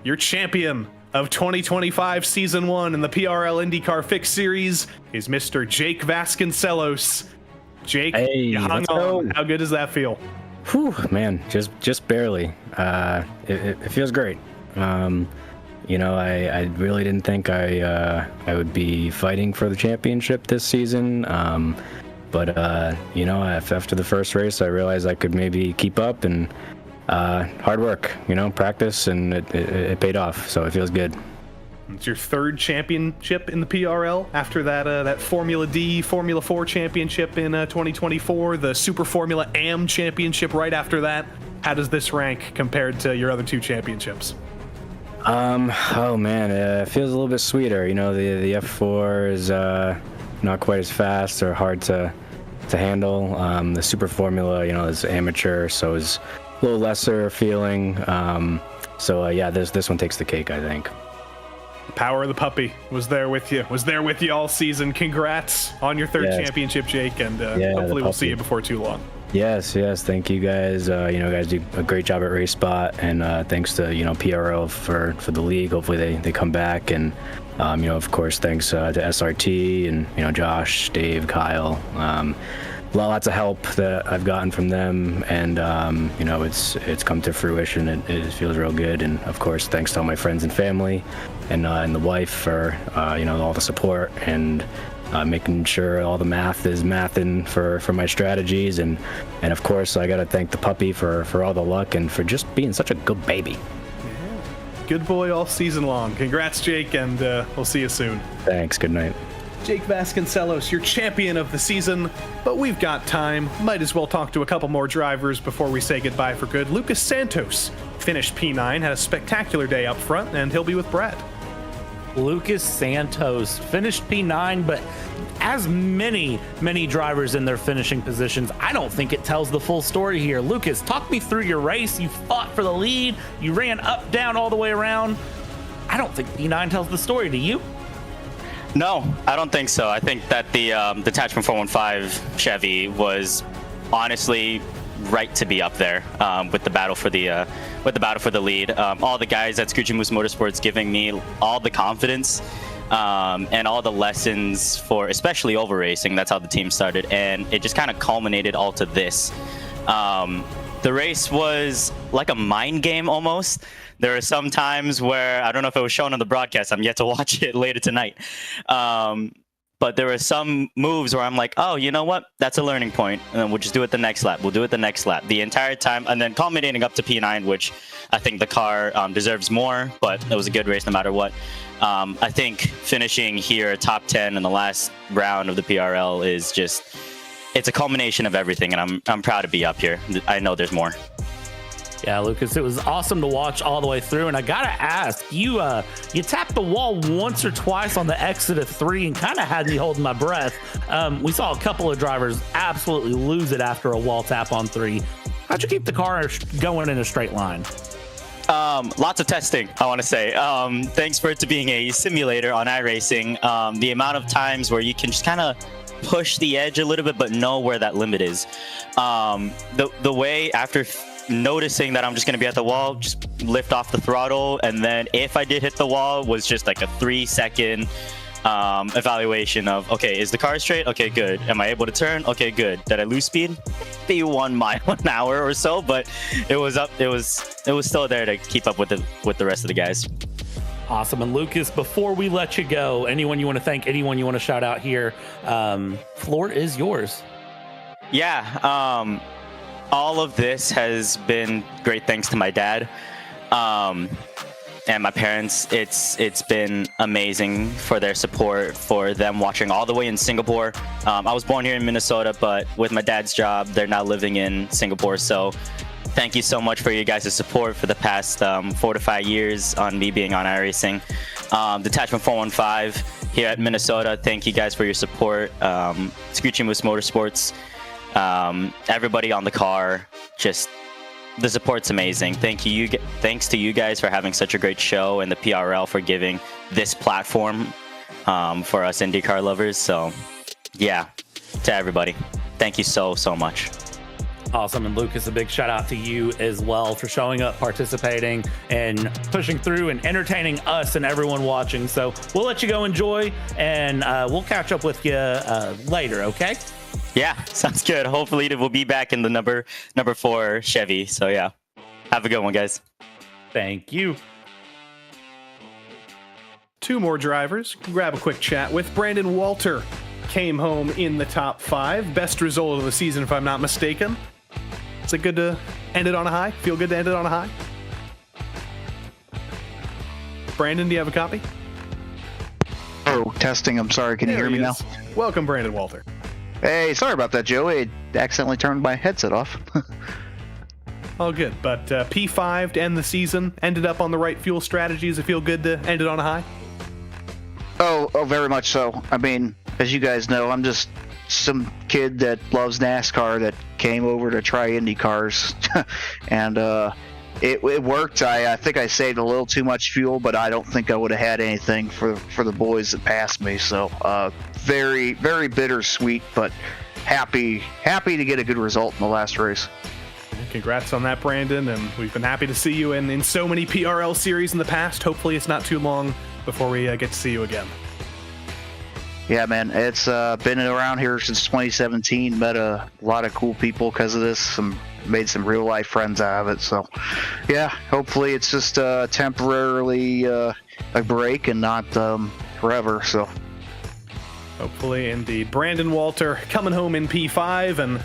your champion of 2025 Season 1 in the PRL INDYCAR Fixed Series, is Mr. Jake Vasconcelos. Jake, hey, you hung on. How good does that feel? Whew, man, just barely. It feels great. I really didn't think I would be fighting for the championship this season. But after the first race, I realized I could maybe keep up, and hard work, practice, and it paid off. So it feels good. It's your third championship in the PRL after that Formula D, Formula 4 championship in 2024, the Super Formula AM championship right after that. How does this rank compared to your other 2 championships? Oh man, it feels a little bit sweeter. The F4 is not quite as fast or hard to handle. The Super Formula, is amateur, so it's a little lesser feeling. This one takes the cake, I think. Power of the puppy was there with you. All season. Congrats on your third championship, Jake, and hopefully we'll see you before too long. Yes. Thank you guys. Guys do a great job at RaceSpot, and thanks to PRL for the league. Hopefully they come back, and of course thanks to SRT and Josh, Dave, Kyle. Lots of help that I've gotten from them, and it's come to fruition. It feels real good, and of course thanks to all my friends and family, and the wife for all the support and making sure all the math is mathing for my strategies, and of course I got to thank the puppy for all the luck and for just being such a good baby. Yeah. Good boy all season long. Congrats, Jake, and we'll see you soon. Thanks. Good night. Jake Vasconcelos, your champion of the season, but we've got time. Might as well talk to a couple more drivers before we say goodbye for good. Lucas Santos finished P9, had a spectacular day up front, and he'll be with Brad. Lucas Santos finished P9, but as many drivers in their finishing positions, I don't think it tells the full story here. Lucas, talk me through your race. You fought for the lead. You ran up, down, all the way around. I don't think P9 tells the story. Do you? No, I don't think so. I think that the Detachment 415 Chevy was honestly right to be up there with the battle for the lead. All the guys at Scoochie Moose Motorsports giving me all the confidence and all the lessons for especially oval racing. That's how the team started, and it just kind of culminated all to this. The race was like a mind game almost. There are some times where, I don't know if it was shown on the broadcast, I'm yet to watch it later tonight. But there were some moves where I'm like, oh, you know what? That's a learning point. And then we'll just do it the next lap. We'll do it the next lap. The entire time, and then culminating up to P9, which I think the car deserves more, but it was a good race no matter what. I think finishing here top 10 in the last round of the PRL is just, it's a culmination of everything, and I'm proud to be up here. I know there's more. Yeah, Lucas, it was awesome to watch all the way through, and I gotta ask, you tapped the wall once or twice on the exit of 3 and kind of had me holding my breath. We saw a couple of drivers absolutely lose it after a wall tap on 3. How'd you keep the car going in a straight line? Lots of testing, I want to say. Thanks for it to being a simulator on iRacing. The amount of times where you can just kind of push the edge a little bit, but know where that limit is. The way after noticing that I'm just going to be at the wall, just lift off the throttle, and then if I did hit the wall, was just like a 3-second evaluation of, okay, is the car straight? Okay, good. Am I able to turn? Okay, good. Did I lose speed? Maybe 1 mile an hour or so, but it was up. It was still there to keep up with the rest of the guys. Awesome. And Lucas, before we let you go, anyone you want to thank, anyone you want to shout out here, floor is yours. Yeah. All of this has been great thanks to my dad and my parents. It's been amazing for their support, for them watching all the way in Singapore. I was born here in Minnesota, but with my dad's job, they're now living in Singapore. So thank you so much for you guys' support for the past 4 to 5 years on me being on iRacing. Detachment 415 here at Minnesota, thank you guys for your support. Scoochie Moose Motorsports, everybody on the car, just the support's amazing. Thanks to you guys for having such a great show, and the PRL for giving this platform for us IndyCar lovers. So yeah, to everybody, thank you so much. Awesome. And Lucas, a big shout out to you as well for showing up, participating, and pushing through and entertaining us and everyone watching. So we'll let you go enjoy, and we'll catch up with you later, okay? Yeah, sounds good. Hopefully we'll be back in the number 4 Chevy. So yeah, have a good one, guys. Thank you. 2 more drivers. Grab a quick chat with Brandon Walter. Came home in the top 5. Best result of the season, if I'm not mistaken. Is it good to end it on a high? Feel good to end it on a high? Brandon, do you have a copy? Oh, testing. I'm sorry. Can you hear me now? Welcome, Brandon Walter. Hey, sorry about that, Joey. I accidentally turned my headset off. All good. But P5 to end the season. Ended up on the right fuel strategy. Does it feel good to end it on a high? Oh, very much so. I mean, as you guys know, I'm just some kid that loves NASCAR that came over to try Indy cars. And it worked. I think I saved a little too much fuel, but I don't think I would have had anything for the boys that passed me. So very, very bittersweet, but happy to get a good result in the last race. Congrats on that, Brandon, and we've been happy to see you in so many PRL series in the past. Hopefully it's not too long before we get to see you again. Yeah, man, it's been around here since 2017. Met a lot of cool people because of this. Made some real life friends out of it. So, yeah, hopefully it's just temporarily a break and not forever. So, hopefully, indeed. Brandon Walter coming home in P5, and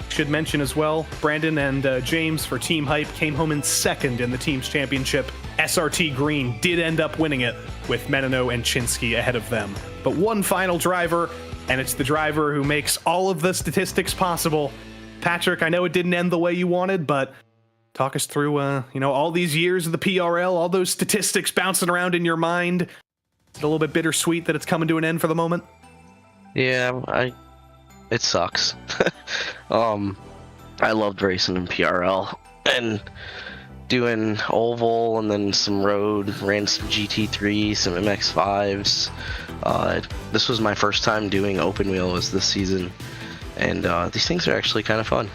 should mention as well, Brandon and James for Team Hype came home in second in the team's championship. SRT Green did end up winning it with Menino and Chinsky ahead of them. But one final driver, and it's the driver who makes all of the statistics possible. Patrick, I know it didn't end the way you wanted, but talk us through, all these years of the PRL, all those statistics bouncing around in your mind. Is it a little bit bittersweet that it's coming to an end for the moment? Yeah, it sucks. I loved racing in PRL and doing oval and then some road, ran some GT3, some MX5s. This was my first time doing open wheels this season, and these things are actually kind of fun.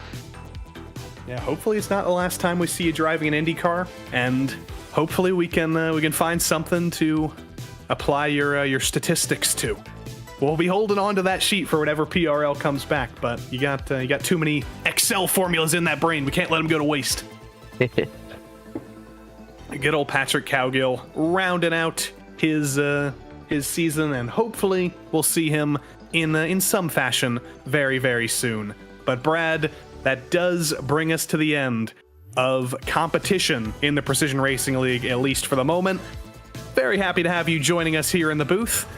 Yeah, hopefully it's not the last time we see you driving an IndyCar, and hopefully we can find something to apply your statistics to. We'll be holding on to that sheet for whatever PRL comes back, but you got too many Excel formulas in that brain. We can't let them go to waste. Good old Patrick Cowgill rounding out his season, and hopefully we'll see him in some fashion very, very soon. But Brad, that does bring us to the end of competition in the Precision Racing League, at least for the moment. Very happy to have you joining us here in the booth.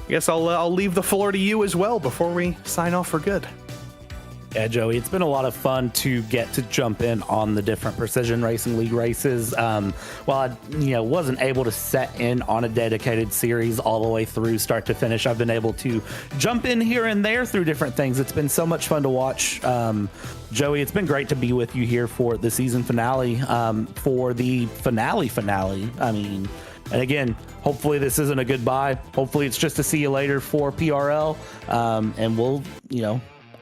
I guess I'll leave the floor to you as well before we sign off for good. Yeah, Joey, it's been a lot of fun to get to jump in on the different Precision Racing League races. While I wasn't able to set in on a dedicated series all the way through start to finish, I've been able to jump in here and there through different things. It's been so much fun to watch. Joey, it's been great to be with you here for the season finale, for the finale. I mean, and again, hopefully this isn't a goodbye. Hopefully it's just to see you later for PRL. And we'll,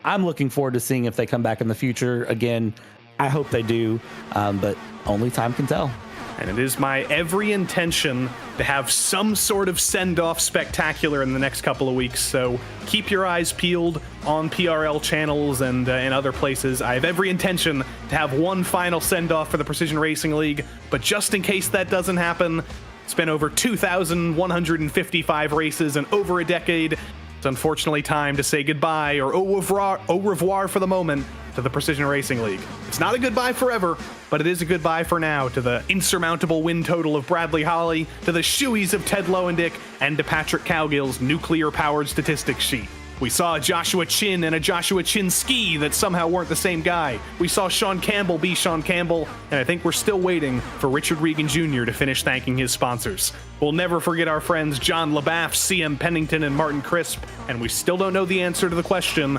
I'm looking forward to seeing if they come back in the future. Again, I hope they do, but only time can tell. And it is my every intention to have some sort of send-off spectacular in the next couple of weeks, so keep your eyes peeled on PRL channels and in other places. I have every intention to have one final send-off for the Precision Racing League, but just in case that doesn't happen, it's been over 2,155 races and over a decade. It's unfortunately time to say goodbye, or au revoir for the moment, to the Precision Racing League. It's not a goodbye forever, but it is a goodbye for now to the insurmountable win total of Bradley Holly, to the shoeys of Ted Lowendick, and to Patrick Cowgill's nuclear-powered statistics sheet. We saw a Joshua Chin and a Joshua Chinsky that somehow weren't the same guy. We saw Sean Campbell be Sean Campbell, and I think we're still waiting for Richard Regan Jr. to finish thanking his sponsors. We'll never forget our friends John LaBaff, CM Pennington, and Martin Crisp, and we still don't know the answer to the question,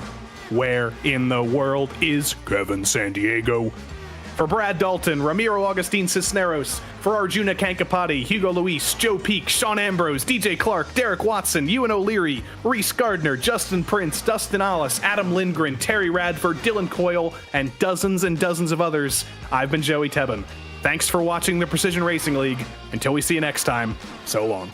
where in the world is Kevin Sandiego? For Brad Dalton, Ramiro Agustin Cisneros, for Arjuna Kankapati, Hugo Luis, Joe Peak, Sean Ambrose, DJ Clark, Derek Watson, Ewan O'Leary, Reese Gardner, Justin Prince, Dustin Allis, Adam Lindgren, Terry Radford, Dylan Coyle, and dozens of others, I've been Joey Tebben. Thanks for watching the Precision Racing League. Until we see you next time, so long.